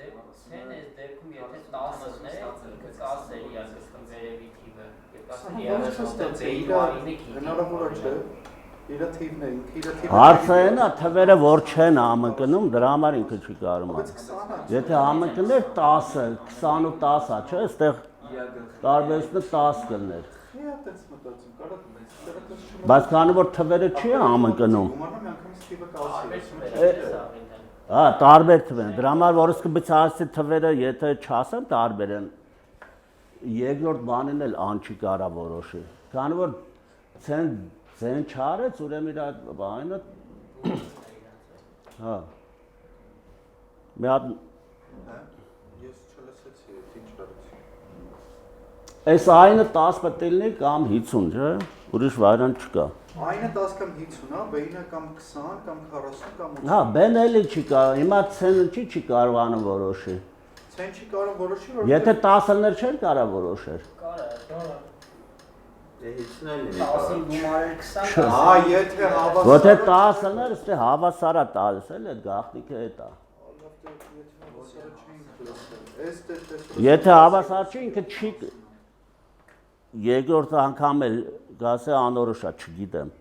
դեն այս դեպքում եթե 10-ն է, ինքը 10 է իրականում վերևի թիվը։ Եթե 30-ը Հնարավոր է չէ։ Իրա թիվն է, ինքը իրա թիվը։ Հարցը այն է, թվերը որ չեն համընկնում, դրա համար ինքը չի կարում է։ Եթե համընկներ 10-ը, 20 ու 10-ա, չէ, այստեղ տարբերությունը 10 կլներ։ Իա տես մտածում, կարա Բայց քանի որ թվերը չի համընկնում։ Գումարը միանգամից թիվը կասի։ Հա, տարբեր թվեր են։ Դրա համար որ սկզբից թվերը եթե չասեն տարբեր են, երկրորդ բանին էլ ան չի կարա որոշի։ Քանի որ ցեն չարեց, ուրեմն իր բանը հա։ Մի հատ Ես չլսեցի, ինչ արեցի։ Այս այնը 10 պետք է լինի կամ 50, չէ՞։ Ուրիշ վարիանտ չկա։ Այնը 10 կամ 50 է, B-ը կամ 20 կամ 40 կամ 80։ Հա, բեն էլի չի կարող, հիմա ցենը չի կարողանում որոշի։ Ցեն չի կարող որոշի, որ Եթե 10-ներ չէր կարող որոշեր։ Կարա։ Դե 50-ը 10-ին գումարել 20։ եթե հավասար Եթե 10-ներ, ստե հավասարա տալիս էլ այդ գաղտնիքը է դա։ Եթե հավասար չի, ինքը չի երկրորդ անգամ էլ գասե անորոշա, չգիտեմ։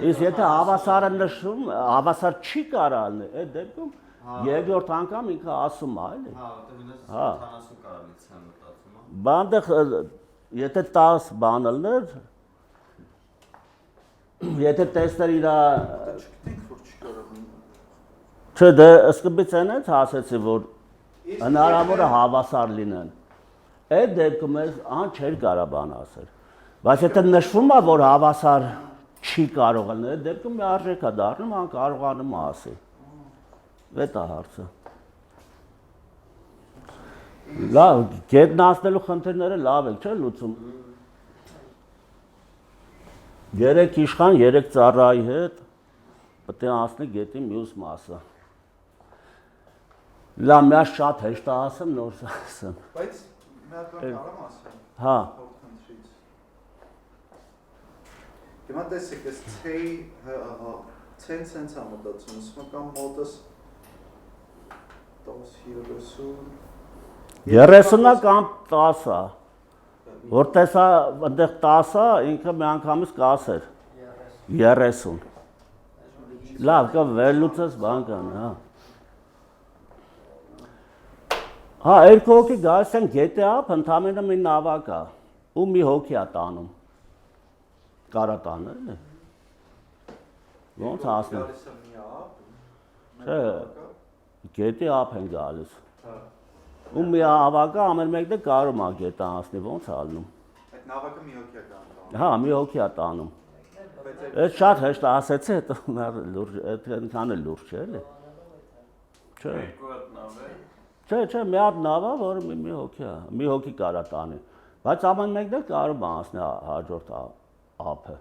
Իսկ եթե հավասարը նշում, հավասար չի կարալ, այդ դեպքում երկրորդ անգամ ինքը ասում է, էլի։ Հա, 70 կարալից եմ մտածում։ Բանդեղ եթե 10 բանելներ, եթե տեսներ իրա չգիտենք որ չի կարող։ Չէ, դե սկզբից այնց ասեցի, որ հնարավոր է հավասար լինեն։ Այդ դեպքում ես ան չէր կարա բան ասել։ Բայց եթե նշվում է, որ հավասար չի կարող լինել, այդ դեպքում մի արժեք է դառնում, ան կարողանում է ասի։ Դա է հարցը։ Լավ, գետն անցնելու խնդիրները լավ եք, չէ՞ լուծում։ 3 իշխան, 3 ծառայի հետ պետք է անցնի գետի մյուս մասը։ Լավ, մի շատ հեշտ է ասեմ, նոր ասեմ։ Բայց մի հատ բան կարամ ասեմ։ Հա։ Հիմա տեսեք, այս ցեն ցենց է մտածում, ասում կամ մոտս 30-ը կամ 10-ը։ Որ տեսա, այնտեղ 10-ը, ինքը մի անգամից կասեր։ 30։ Լավ, կա վերլուծես բան կան, հա։ Հա, երկու հոգի գալիս են գետի ափ, ընդամենը մի նավակ է, ու մի հոգի է տանում։ Կարա տանը, էլի։ Ոնց հասնեն։ Չէ, գետի ափ են գալիս։ Ու մի հավակը ամեն մեկն է կարում է գետը անցնի, ոնց է ալնում։ Այդ նավակը մի հոգի է տանում։ Հա, մի հոգի է տանում։ Այդ շատ հեշտ ասեցի, հետո այնքան էլ լուրջ չէ, էլի։ Չէ։ Չէ, մի հատ նավ է, որը մի հոգի է, մի հոգի կարա տանի։ Բայց ամեն մեկն էլ կարում է անցնի հաջորդ ափը։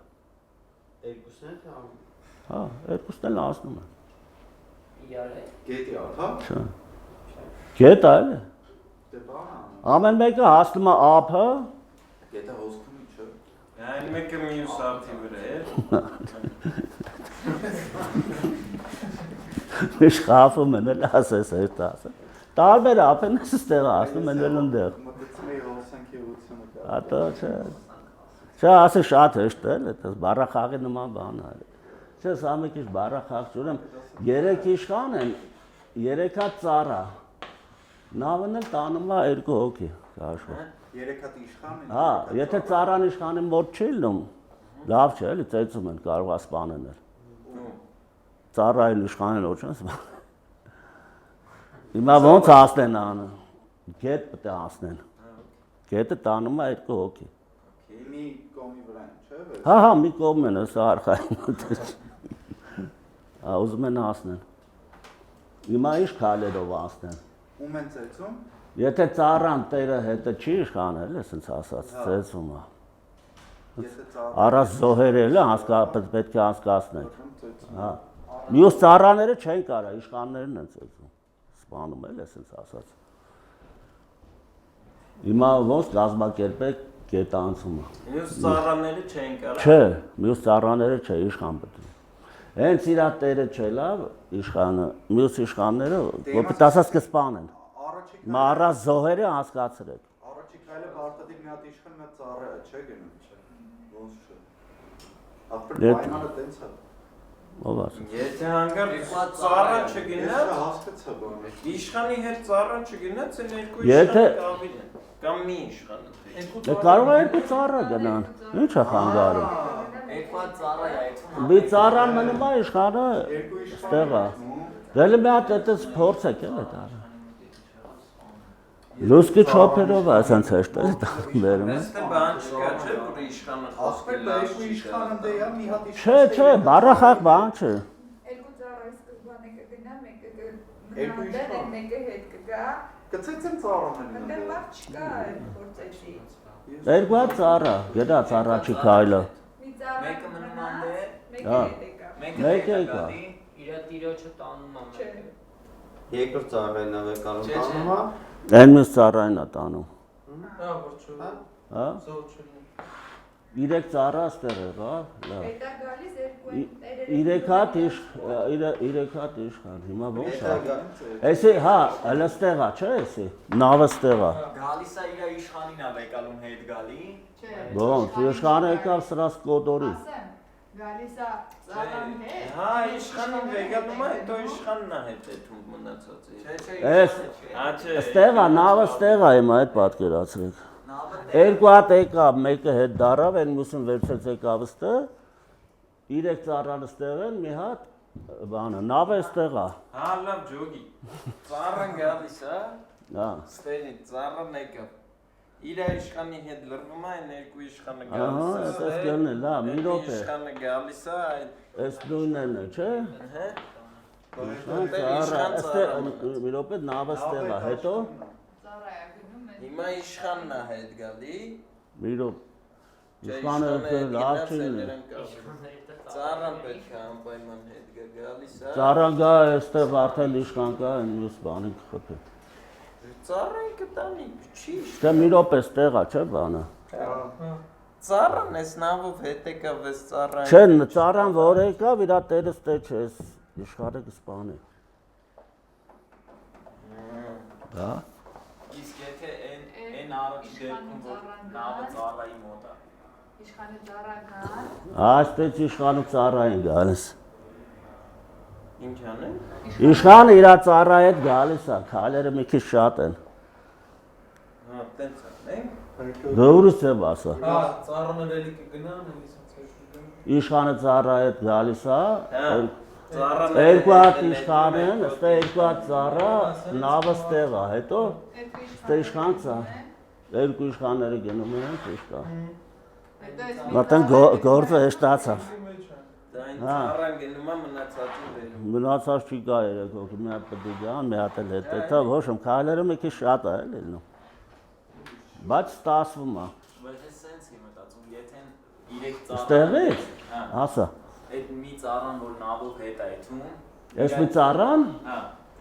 Երկուսն է թե անում։ Հա, երկուսն էլ անցնում են։ Իրար է։ Գետի ափա։ Չէ։ Գետը էլի։ Դե բան։ Ամեն մեկը հասնում է ափը։ Գետը հոսքում չէ։ Այն մեկը մյուս ափի վրա է։ Շխաֆում են էլ ասես այդ ասը։ Տարբեր ափ են ստեղ ասում են էլ ընդեղ։ Մտածում էի հոսանքի ուղղությունը կա։ Ատո չէ։ Չէ, ասի շատ հեշտ է, դա բառախաղի նման բան է։ Չէ, սա մի քիչ բառախաղ ջուրեմ 3 իշխան են, 3 հատ ծառա։ Նավն էլ տանում է 2 հոգի, քաշը։ 3 հատ իշխան են։ Հա, եթե ծառան իշխանի մոտ չի լինում, լավ չէ, էլի ծեծում են, կարող է սպանել։ Ծառային իշխանին ոչ են սպանել։ Հիմա ոնց հասնեն անը։ Գետ պետք է հասնեն։ Գետը տանում է 2 հոգի։ Մի կողմի վրա են, չէ՞։ Հա, մի կողմ են, սա արխային։ Հա, ուզում են հասնեն։ Հիմա ինչ քայլերով անցնեն։ Ում են ծեծում։ Եթե ծառան տերը հետը չի իշխանել, ասենց ասած, ծեծում է։ Եթե ծառ։ Առած զոհերել է, պետք է անցկացնենք։ Հա։ Մյուս ծառաները չեն կարա, իշխաններն են ծեծում։ Սպանում էլ ասենց ասած։ Հիմա ոնց կազմակերպեք գետանցումը։ Մյուս ծառաները չեն կարող։ Չէ, մյուս ծառաները չէ, իշխան պետք է։ Հենց իրա տերը չէ լավ, իշխանը, մյուս իշխանները, որպես ասած կսպանեն։ Մա առած զոհերը հասկացրեք։ Առաջի քայլը բարտադիր մի հատ իշխան, մի հատ ծառա է, չէ՞ գնում։ Ոնց չէ։ Ապրել պայմանը տենց է։ Ով ասում։ Եթե հանգար ծառա չգնա, Հասկացա բանը։ իշխանի հետ ծառա չգնաց, այն երկու Եթե- իշխան կավին են, կամ մի իշխանը։ Դե կարող է 2 ծառա գնան։ Ինչ է խանգարում։ Երկու հատ ծառա է այդում։ Մի ծառան մնում է իշխանը Երկու իշխան։ ստեղ է։ Դե մի հատ այդպես փորձեք էլ դա։ Լուսկի չոփերով է, ասենց հեշտ է դա վերում։ Այստեղ բան չկա, չէ՞ որ իշխանը խոսքի Ասպետ լավ երկու իշխան ընդ է, մի հատ իշխան։ Չէ, բառախաղ բան չէ։ 2 ծառայի սկզբանը կգնա, մեկը Երկու կգնա, իշխան։ մեկը հետ կգա։ Կծեցեմ ծառաներին։ Այնտեղ լավ չկա այդ փորձեցի։ 2 հատ ծառա, գետա ծառա չի քայլը։ Մի ծառա Մեկը մնում անդե, մեկը Հա։ հետ եկա։ մեկը Մեկը մեկը կա։ գալի, Իր տիրոջը տանում է Չէ։ մեկը։ Երկրորդ ծառայինն է վեկալում Չէ, չէ։ տանում է։ Այն մյուս ծառային է տանում։ Հա, որ չու։ Հա։ Զոր չու։ 3 ծառա ստեղ եղա, լավ։ Հետա գալիս Իրեք հատ իշխան, հիմա ո՞նց է։ Էսի, հա, հələ ստեղ է, չէ՞ էսի։ Նավը ստեղ է։ Գալիս է իր իշխանին է վեկալում հետ գալի։ Ոնց, իշխանը եկավ սրաս կոտորի։ գալիս է ծառան հետ։ Հա, իշխանին վեգալում է, հետո իշխանն է հետ էթում մնացածը։ Էս, ստեղ է, նավը ստեղ է հիմա, այդ պատկերացրեք։ Երկու հատ եկավ, մեկը հետ դարավ, այն մյուսն վերցրեց եկավ ստեղ, 3 ծառան ստեղ են, մի հատ բանը, նավը ստեղ է։ Հա, լավ ջոգի։ Ծառան գալիս է, Հա։ ստերի ծառան եկավ։ Իր իշխանի հետ լրվում է, այն երկու իշխանը Ահա, գալիս է։ այդպես կլինի, լավ, մի րոպե։ Իշխանը գալիս է, Այս նույնն է, չէ։ Մի րոպե նավը ստեղ է, հետո Ծառայա գնում է։ հիմա իշխանն է հետ գալի։ մի րոպե։ Իշխանը լավ չի։ Ծառան պետք է անպայման հետ գա, գալիս է։ Ծառան գա, այստեղ արդեն իշխան կա, այն մյուս բանը կխփի։ Ծառան կտանի, չի։ Դե մի րոպե ստեղ է, չէ՞ բանը։ Ծառան էս նավով հետ եկավ, էս ծառան։ Չէ, ծառան որ եկավ, իր տերը ստե չէ, իշխանը կսպանի։ Հա։ Իսկ եթե այն առաջի դեպքում որ նավը ծառայի մոտ է։ Իշխանը ծառա կան։ Այստեղ իշխանը ծառային գալիս։ Ինչ անեն։ Իշխանը իր ծառայի հետ գալիս է, քալերը մի քիչ շատ են։ Հա, տենց անենք։ Դուրս է ասա։ Հա, ծառան էլի կգնան, էլի սենց։ Իշխանը ծառայի հետ գալիս է։ Ծառան Երկու հատ իշխան են, ստե երկու հատ ծառա, նավը ստեղ է, հետո ստե իշխան ծա։ Երկու իշխանները գնում են, իշխան։ Մատեն գործը հեշտացավ։ Դայն ծառան գնում է մնացածին վերում։ Մնացած չի գա երեք հոգի, մի հատ պետք է գան, մի հատ էլ հետ է, ոչ եմ, քայլերը մի քիչ շատ է էլ լինում։ Բայց ստացվում է։ Բայց ես սենց եմ մտածում, եթե 3 ծառա Ստեղից։ Հա։ Ասա։ Այդ մի ծառան որ նավով հետ է այթում։ Ես մի ծառան։ Հա։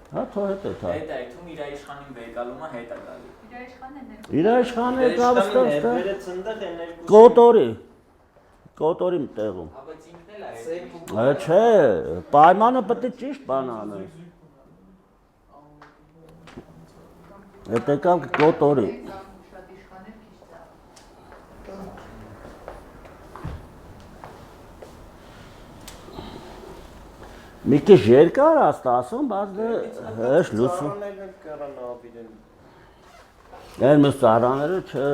Հա, թո հետ է թա։ Հետ է այթում իր իշխանին վեկալում է հետ է գալի։ Իր իշխանն է։ Իր իշխանը եկավ ստեղ։ Վերեց ընդեղ են երկու։ Կոտորի։ Կոտորի տեղում։ Հա, բայց ինքն էլ է։ Այ չէ, պայմանը պետք է ճիշտ բան անել։ Այդ եկավ կոտորի։ Շատ իշխաներ քիչ տա։ Մի քիչ երկար է ստացվում, բայց դե հեշտ լուծում։ Ծառաները կարան ապիրեն։ Այն մյուս ծառաները չէ։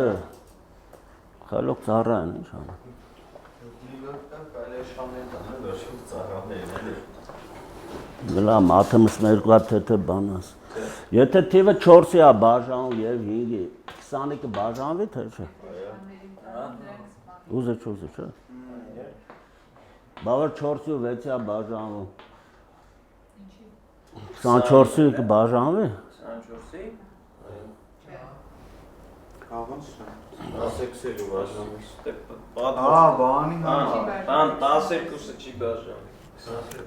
Խելոք ծառա են, ինչ անում։ Գլա մաթեմս երկու հատ թեթե բանաս։ Եթե թիվը 4-ի է բաժանում եւ 5-ի, 20-ը կբաժանվի թե չէ։ Ուզը չէ։ Բավար 4-ի ու 6-ի է բաժանում։ 24-ի կբաժանվի։ 24-ի։ Ահա։ Ասեքսելու բաժանում։ Ահա, բանի հա։ Բան 12-ը չի բաժանում։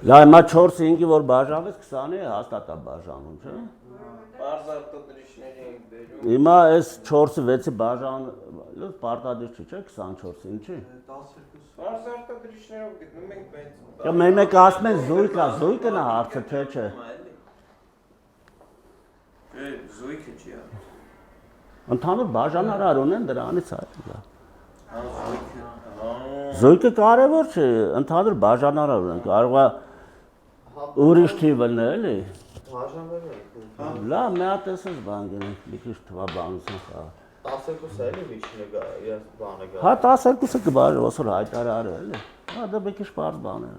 Լավ, հիմա 4-ը 5-ի որ բաժանվեց 20-ի հաստատ է բաժանում, չէ՞։ Բարձ արտադրիչների ենք բերում։ Հիմա այս 4-ը 6-ը բաժանվելուց պարտադիր չի, չէ՞, 24-ը, ինչի։ 12 Բարձ արտադրիչներով գտնում ենք, բայց Դա մեկ ասում են զույգն է հարցը, թե չէ։ Զույգը չի է։ Ընդհանուր բաժանարար ունեն դրանից այլ։ Զույգը։ Զույգը կարևոր չէ, ընդհանուր բաժանարար ունեն, կարող է ուրիշ թիվ լինել, էլի։ Բաժանվել է։ Լավ, մի հատ էսես բան գնենք, մի քիչ թվաբանություն խաղ։ 12-ը էլի միջինը գա, իր բանը գա։ Հա 12-ը կբաժ, ոսոր հայտարարը, էլի։ Հա դա մի քիչ բարձ բան է։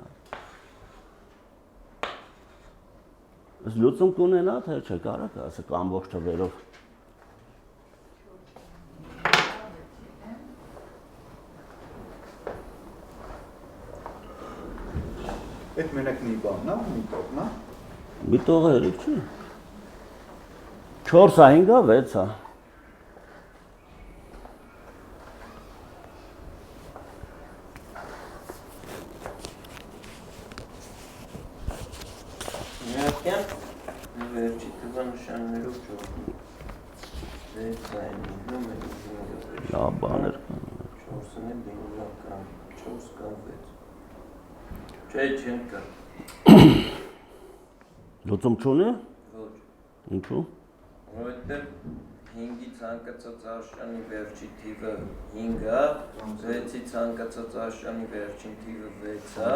Ես լուծում կունենա, թե չէ, կարող է ասեք ամբողջ թվերով։ Այդ մենակ մի բանն է, մի տողն է։ Մի տողը հերիք չի։ 4-ը 5-ը 6-ը։ Միակյան Վերջի թվանշաններով 4 այն ինում են 5 Լավ բաներ կան։ 4-ն է բինական 4 կամ 6 Չէ, չեն կա Լուծում չունի։ Ոչ Ինչու։ Որովհետև 5-ի ցանկացած աշճանի վերջի թիվը 5-ա, 6-ի ցանկացած աշճանի վերջին թիվը 6-ա,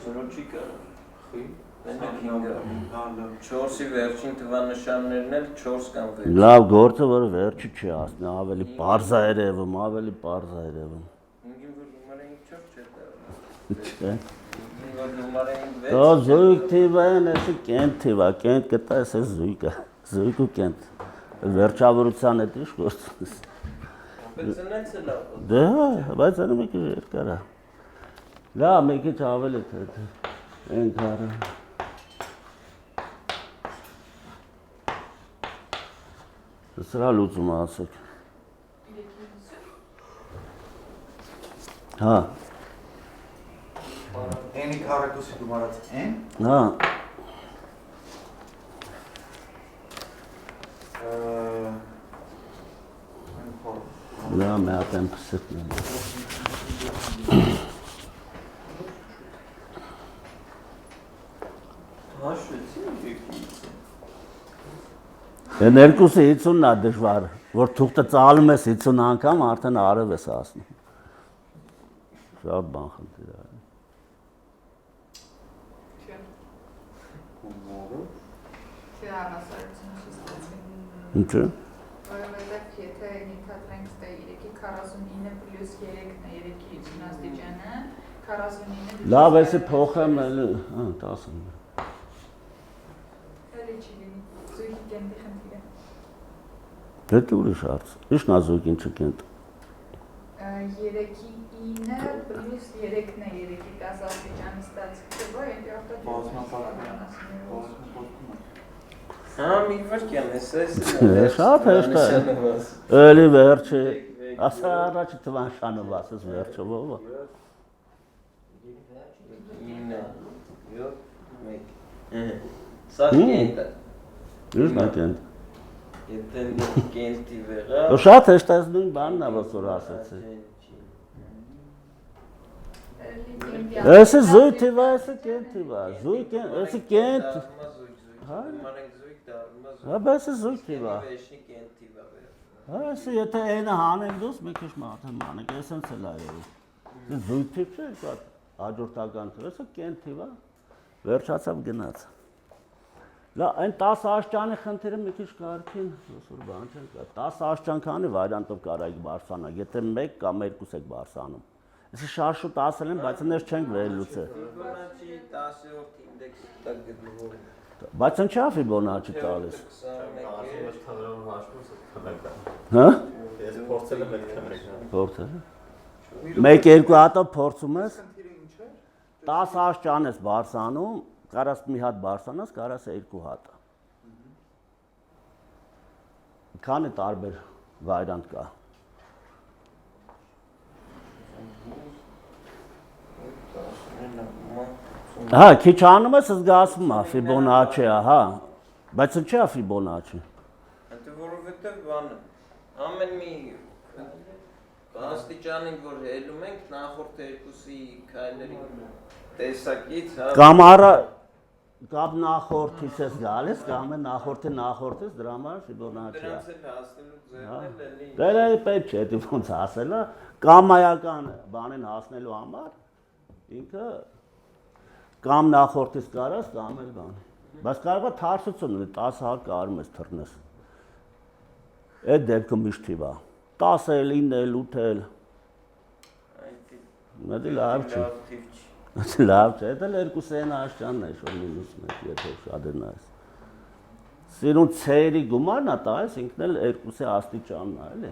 0 չի կարող։ Մենակ 5-ա։ 4-ի վերջին թվանշաններն էլ 4 կամ 6։ Լավ գործը որ վերջի չի ասնի, ավելի པարզ է երևում, ավելի པարզ է երևում։ 5-ին որ նոմար էինք 4 չէ կարող։ Չէ։ 5-ին որ նոմար էինք 6։ Դա զույգ թիվը են, էսի կենտ թիվը, կենտ կտա էս զույգը, զույգ ու կենտ։ Վերջավորության հետ ինչ գործում։ Բայց նենց է լավ։ Դե, բայց այն մի քիչ երկար է։ Լավ, մի քիչ ավելի թե այն կարը։ Սրա լուծումը ասեք։ Հա, N-ի քառակուսի գումարած N, հա, լավ, մի հատ եմ պսիկն եմ։ Հաշվեցի եկից։ Են 250-ն է դժվար, որ թուղթը ծալում ես 50 անգամ, արդեն արև ես ասնում։ Շատ բան խնդիր է։ Չէ, անասարություն չի ստացվում։ Ինչը։ Որովհետև եթե նյութադրենք ստե 3-ի 49 պլյուս 3-ն է 3-ի ուսումնաստիճանը, 49-ը Լավ, էսի փոխեմ, հա, 10։ Էլի չի լինի, զույգի կենտի խնդիրը։ Դե ուրիշ հարց։ Ի՞նչն է զույգին չկենտ։ 3-ի 9 պլյուս 3-ն է 3-ի 10 աստիճանը ստացվում, չէ՞ որ այնտեղ Հա, մի վարկյան, ես Շատ հեշտ է։ Էլի վերջը, ասա առաջի թվանշանով ասես վերջը ով։ 9 Սա կենտ է։ Ի՞նչն է կենտ։ Եթե կենտի վեղա։ Շատ հեշտ է նույն բանն է որ ասեցի։ Էսի զույգ թիվա, էսի կենտ թիվա, զույգ, էսի կենտ։ Հա, բայց էսի զույգ թիվա։ Հա, էսի եթե այնը հանենք դուս մի քիչ մարդը մանենք, էսենց էլ է երևի։ Զույգ թիվ չէ, շատ հաջորդական թիվ, էսի կենտ թիվա։ Վերջացավ գնաց։ Լավ, այն 10 աշճանի խնդիրը մի քիչ կարգին, ոսոր բան չեն կա։ 10 աշճան քանի վարիանտով կարայիք բարսանալ, եթե 1 կամ 2 եք բարսանում։ Էսի շարշուտ ասել են, բայց ներս չենք վերլուծել։ Ֆիբոնաչի 10-րդ ինդեքսի տակ գտնվում։ Բայց ինչա Ֆիբոնաչի տալիս։ 21 Հա։ ես փորձել եմ այդ քամերան։ Փորձել։ 1-2 հատով փորձում ես։ 10 աշճան ես բարսանում, կարաս մի հատ բարսանաս, կարաս 2 հատ։ Քանի տարբեր վարիանտ կա։ Հա, քիչ անում ես զգացվում է Ֆիբոնաչիա, հա։ Բայց ինչի՞ է Ֆիբոնաչի։ Դա որովհետև բանը ամեն մի աստիճանին որ հելում ենք նախորդ երկուսի քայլերի տեսակից, հա։ Կամ արա կամ նախորդից ես գալիս, կամ նախորդից դրա համար Ֆիբոնաչի է։ Դրանց էլ հասնելու ձևն էլի։ Դե պետք չէ դու ոնց ասելա, կամայական բանին հասնելու համար ինքը կամ նախորդից կարաս, կամ էլ բան։ Բայց կարող է թարսություն ունի, 10 հատ կարում ես թռնես։ Այդ դեպքում միշտ թիվ է։ 10 էլ, 9 էլ, 8 էլ։ Դա լավ չի։ Լավ չէ, դա 2-ն աշճանն է, շոր մինուս 1, եթե շատ է նայես։ Սիրուն ցերի գումարն է տալիս, ինքն էլ 2 աստիճանն է, էլի։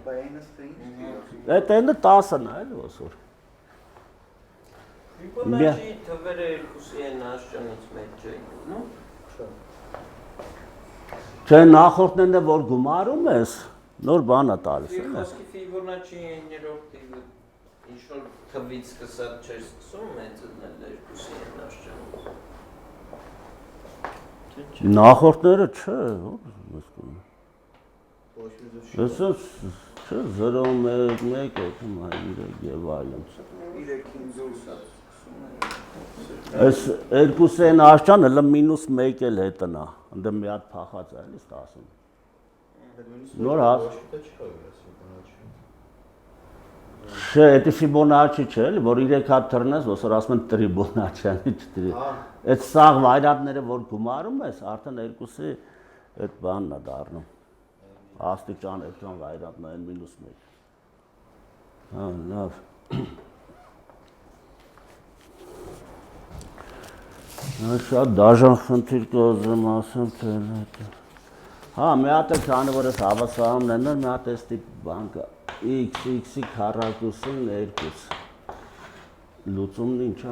Այդ այնը 10-ն է, էլի ոսոր։ Ֆիբոնաչի թվերը 2-ն աշճանից մեծ չէ, նո՞։ Չէ, նախորդն է որ գումարում ես, նոր բան է տալիս, էլի։ Խոսքի Ֆիբոնաչի 9-րդ թիվը ինչ որ թվից սկսած չէր սկսում, մեծն էլ 2-ն աշճանից։ Նախորդները չէ, Ոչ մի զուտ Լսում չէ 0-1-1 եկում այդրեք եւ այլն։ 3-ին զուս։ Այս երկուսեն աշճանը լը -1 էլ հետնա, ընդ մի հատ փախած է, էլի ստասում։ Նոր հա։ Չէ, դա Ֆիբոնաչի չէ, էլի, որ 3 հատ թռնես, ոսոր ասում են Տրիբոնաչի, չտրի։ Այդ սաղ վայրատները որ գումարում ես, արդեն երկուսի այդ բանն է դառնում։ Աստիճան այդքան վայրատն են -1։ Հա, լավ։ Շատ դաժան խնդիր կոզում ասեմ, թե հա, մի հատ է քանի որ ես հավասարումն են, մի հատ էս տիպ բան կա, x-ի քառակուսին 2, լուծումն ինչ է։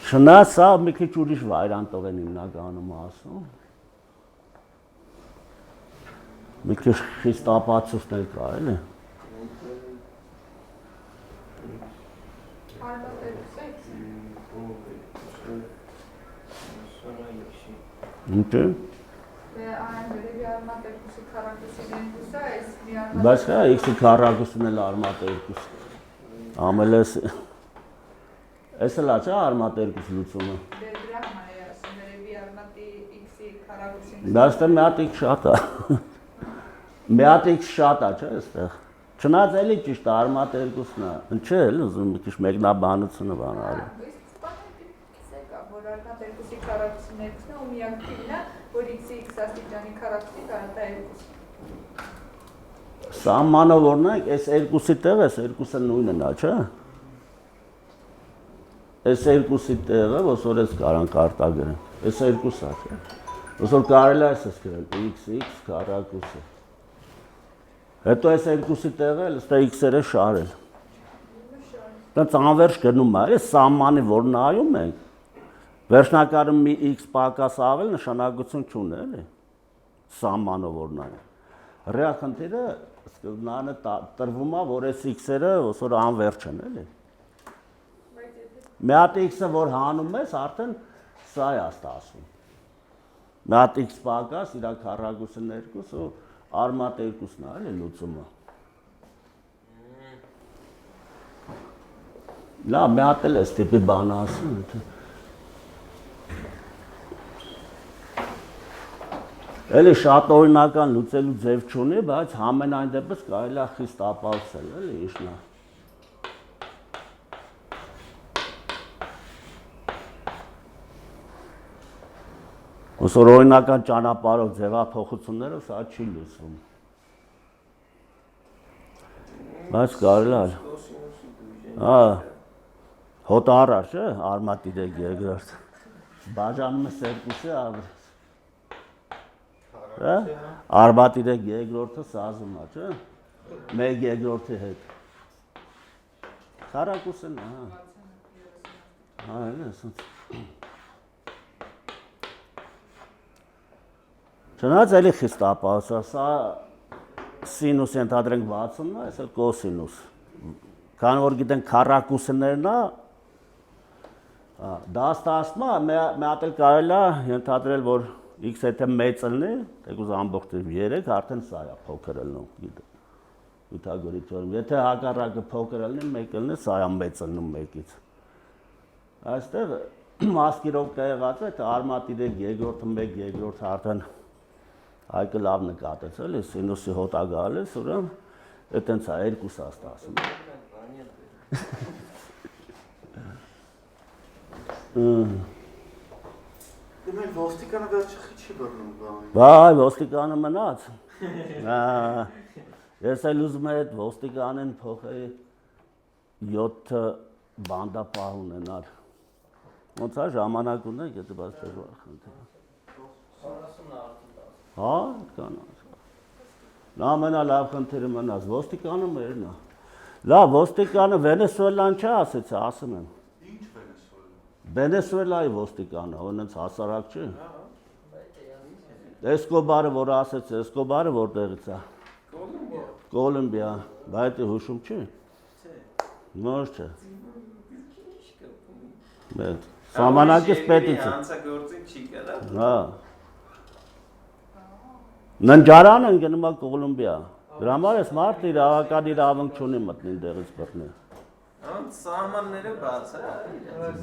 Չնա սա մի քիչ ուրիշ վայրանտով են հիմնականում ասում։ Մի քիչ խիստապացուցներ կա, էլի։ Ինչ է։ Բայց հա x-ի քառակուսին էլ արմատ 2։ Ամել ես Էս էլ է չէ արմատ 2 լուծումը։ Դրա համար է ասում, երևի արմատի x-ի քառակուսին։ Բայց դե մի հատ x շատ է։ Մի հատ x շատ է, չէ՞ այստեղ։ Չնայած էլի ճիշտ է արմատ 2-ն է։ Ինչ է, էլ ուզում մի քիչ մեկնաբանությունը բան արի։ Որ արմատ 2-ի քառակուսին 2-ն է ու միակ թիվն է, որ x-ի x աստիճանի քառակուսի կարոտա 2։ Սահմանը որն է, այս 2-ի տեղ էս 2-ը նույնն է, չէ՞։ Այս 2-ի տեղը, ոսոր ես կարանք արտագրեն, այս 2-ը չէ։ Ոսոր կարել է ես գրել, x քառակուսը։ Հետո այս 2-ի տեղը էլ ստա x-երը շարել։ Տենց անվերջ գնում է, այս սահմանի որ նայում ենք, վերջնակարում մի x պակաս ավել նշանակություն չունի, էլի։ Սահմանը որ նայում։ Ռեալ խնդիրը սկզբնանը տրվում է, որ այս x-երը ոսոր անվերջ են, էլի։ Մի հատ x-ը որ հանում ես, արդեն սա է ասում։ Մի հատ x պակաս, իրա քառակուսին 2 ու արմատ 2-ն է, էլի լուծումը։ Լավ, մի հատ էլ էս տիպի բան ասում, Էլի շատ օրինական լուծելու ձև չունի, բայց համենայն դեպս կարելի է խիստ ապահովել, էլի իշնա։ Ոսոր օրինական ճանապարհով ձևափոխություններով սա չի լուծվում։ Բայց կարելի է։ Հա։ Հոտարար չէ, արմատի դե երկրորդ։ Բաժանում ես երկուսի ավր։ Հա։ Արմատի դե երկրորդը սազում է, չէ։ Մեկ երկրորդի հետ։ Քառակուսն է, հա։ Հա, էլի ասած։ Չնայած էլի խիստ ապահով, սա սինուսի ընդհանրենք 60-ն է, այս էլ կոսինուս։ Քանի որ գիտենք քառակուսներն է, դա ստացվում է, մի հատ էլ կարելի է ենթադրել, որ x եթե մեծ լինի, թեկուզ ամբողջ 3, արդեն սա է փոքր լինում, գիտեք։ Պյութագորի թեորեմ, եթե հակառակը փոքր լինի, մեկ լինի, սա է մեծ լինում 1-ից։ Այստեղ մասկիրով կեղած է, թե արմատի դե երկրորդը, մեկ երկրորդը արդեն Այկը լավ նկատեց, էլի, սինուսի հոտա գալիս, ուրեմն, այտենց է, 2 աստասում։ Դեմել ոստիկանը վերջը չի բռնում բանի։ Բայ, ոստիկանը մնաց։ Ես էլ ուզում եմ այդ ոստիկանեն փոխել 7 բանդապահ ունենալ։ Ոնց է ժամանակ ունեք, եթե բաց դժվար խնդիր։ 40-ն արդեն։ Հա, կան։ Նա ամենալավ խնդիրը մնաց, ոստիկանը մերն է։ Լավ, ոստիկանը Վենեսուելան չէ ասեցի, ասում եմ։ Ինչ Վենեսուելա։ Վենեսուելայի ոստիկանը, ոնց հասարակ չէ։ Էսկոբարը, որ ասեց, Էսկոբարը որտեղից է։ Կոլումբիա, բայց հուշում չի։ Չէ։ Նոր չէ։ Մեծ։ Սահմանակից պետից։ Հանցագործի չի կարա։ Հա։ Ննջարան են գնում Կոլումբիա։ Դրա համար էս մարդը իրավական իրավունք չունի մտնի դեղից բռնի։ Անց սահմանները բաց է։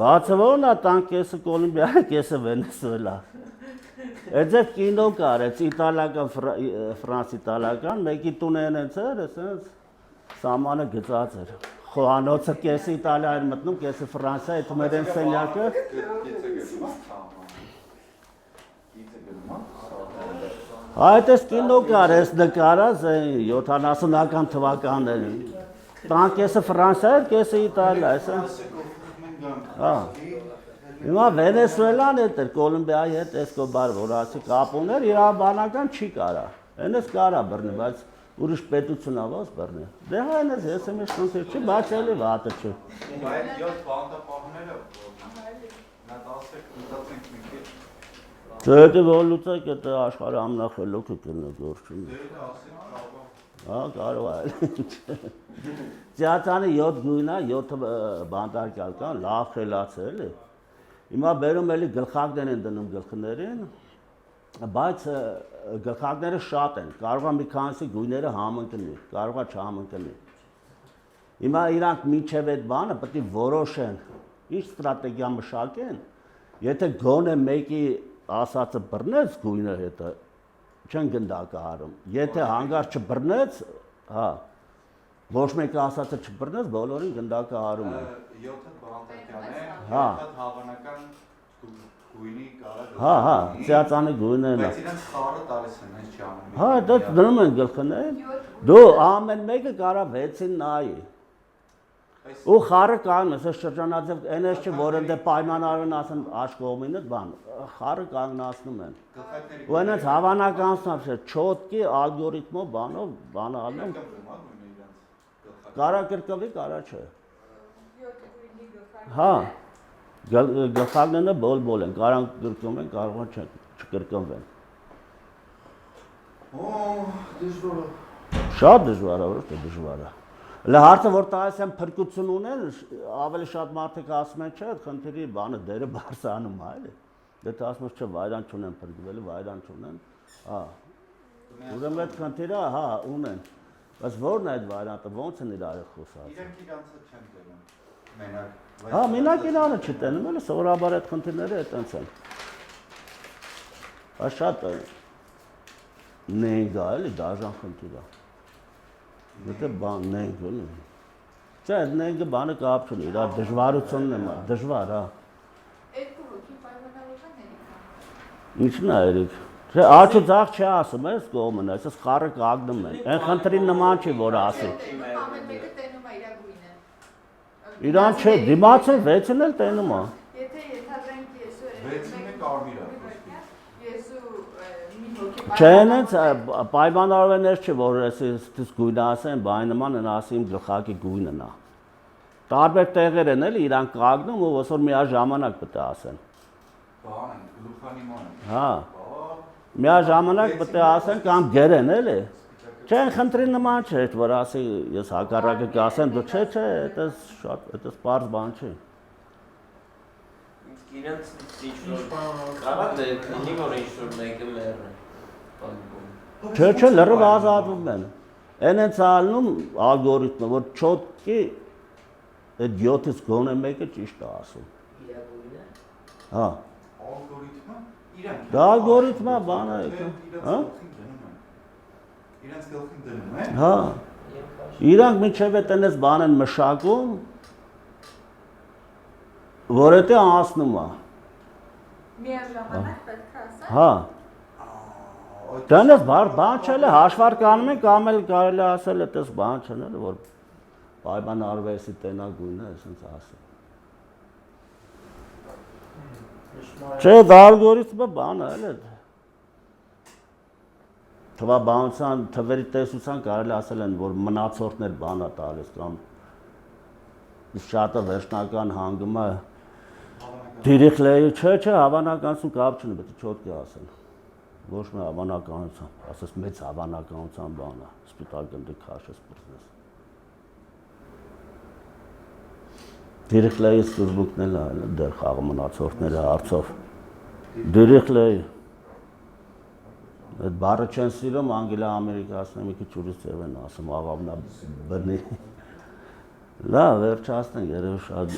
Բացը ո՞րն է տան կեսը Կոլումբիա, կեսը Վենեսուելա։ Այդպես կինո կարեց իտալական, ֆրանս-իտալական, մեկի տունեն են ծեր, ասենց սամանը գծած էր։ Խոհանոցը կեսը Իտալիա էր մտնում, կեսը Ֆրանսիա, այդ մերեն սենյակը։ Այդպես կինո կարեց նկարած 70-ական թվականներին։ Տան կեսը Ֆրանսիա էր, կեսը Իտալիա, այսպես։ Հա։ Հիմա Վենեսուելան հետ էր, Կոլումբիայի հետ Էսկոբար, որ ասի կապ ուներ, իրավաբանական չի կարա։ Այնպես կարա բռնի, բայց ուրիշ պետություն ա ո՞ս բռնի։ Դե հա այնպես ես եմ շնորհիվ չի, բայց էլի վատը չի։ Բայց 7 բանտապահները նա 10-եք մի քիչ։ Դե որ լուծեք այդ աշխարհի ամնախելոքը կնա գործում։ Հա, կարող է։ Ծիածանի 7 գույնա, 7 բանտարկյալ կան, լավ խելաց է էլի։ Հիմա բերում էլի գլխակներ են դնում գլխներին, բայց գլխակները շատ են, կարող է մի քանիսի գույները համընկնի, կարող է չհամընկնի։ Հիմա իրանք մինչև այդ բանը պետք է որոշեն, ինչ ստրատեգիա մշակեն, եթե գոնե մեկի ասածը բռնեց գույնը հետը, չեն գնդակահարում, եթե հանգարց չբռնեց, հա, ոչ մեկը ասածը չբռնեց, բոլորին գնդակահարում են։ 7 բանտարկյան է, Հա։ 7 հավանական գույնի կարա։ Հա, հա, ծիածանի գույնն է։ Բայց իրենց խառը տալիս են, հենց չի անում։ Հա, դա դնում են գլխներին։ Դու ամեն մեկը կարա 6-ին նայի։ Ու խառը կանգնես, այս շրջանաձև այնպես չէ, որ ընդ պայմանավորն ասեն աշխողմինը բան, խառը կանգնացնում են։ Ու այնպես հավանականությամբ չէ, չոտկի ալգորիթմով բանով բանալն կարա կրկվի, կարա չէ։ Հա, գլխակները բոլ-բոլ են, կարան կրկվում են, կարող են չկրկնվեն։ Դժվար է։ Շատ դժվար է, ոչ թե դժվար է։ Հələ հարցը որ տալիս են փրկություն ունեն, ավելի շատ մարդիկ ասում են, չէ, այդ խնդիրի բանը դերը բարձրանում է, էլի։ Դե ասում ես, չէ, վայրան չունեն փրկվել, վայրան չունեն։ Հա։ Ուրեմն այդ խնդիրը, հա, ունեն։ Բայց ո՞րն է այդ վայրանը, ո՞նց են իրար խոսած։ Իրենք իրանցը չեն դնում։ Մենակ։ Հա, մենակ իրանը չտենում, էլի սովորաբար այդ խնդիրները այդտենց են։ Հա շատ նենգա, էլի դաժան խնդիր է։ Դե բան նենք էլի։ Չէ, նենգը բանը կապ չունի, իր դժվարությունն է, դժվար, հա։ Երկու հոգի պայմանավորական ներկա։ Ինչն է երեք։ Չէ, աչու ձախ չի ասում, այս կողմն է, այսպես խառը կագնում են։ Այն խնդրի նման չի, որ ասի։ Ամեն մեկը տենում է իր գույնը։ Իրան չէ, դիմացը 6-ն էլ տենում է։ Եթե ենթադրենք ես ու 6-ը կարմիր է։ ես ու մի հոգի Չէ, այնց պայմանավորվելներ չի, որ այս գույնը ասեն, բանի նման են ասի իմ գլխակի գույնն է։ Տարբեր տեղեր են էլի, իրանք կագնում ու ոսոր միաժամանակ պետք է ասեն։ Բան են, գլուխանի ման են։ Հա։ Միաժամանակ պետք է ասեն կամ գերեն էլի։ Չէ, խնդրի նման չէ, որ ասի ես հակառակը կասեմ, դու չէ, դա շատ, դա պարզ բան չի։ Իրենց ինչ-որ կարա դե քնի որ ինչ-որ մեկը մեռը։ Չէ, լրիվ ազատվում են։ Այն են ցալնում ալգորիթմը, որ չոտկի այդ 7-ից գոնե մեկը ճիշտ է ասում։ Հա։ Ալգորիթմը իրանք։ Դա ալգորիթմա բան է, հա։ Իրենց գլխին դնում են։ Հա։ Իրանք միջև այդ այնպես բան են մշակում, որ դա անցնում է։ միաժամանակ պետք է ասել։ Հա։ Դրանից բան չէ, հաշվարկանում են կամ էլ կարելի ասել, այդպես բան չն էլ որ պայմանավորվեցի տենա գույնը, այսպես ասել։ Չէ, դա ալգորիթմը բան է, էլի։ Թվաբանության, թվերի տեսության կարելի ասել են, որ մնացորդներ բան է տալիս կամ շատը վերջնական հանգումը դիրիխլեի չէ, հավանականություն կապ չունի, պետք է չոտքի ասել։ Ոչ մի հավանականությամբ, ասես մեծ հավանականության բան է, սպիտակ գնդի քաշես բռնես։ Դիրիխլեի սկզբունքն էլ դեր խաղը մնացորդների հարցով։ Դիրիխլեի այդ բառը չեն սիրում անգլիա-ամերիկացիները մի քիչ ուրիշ ձև են ասում աղավնա բնի։ Լավ, վերջացնենք, երևի շատ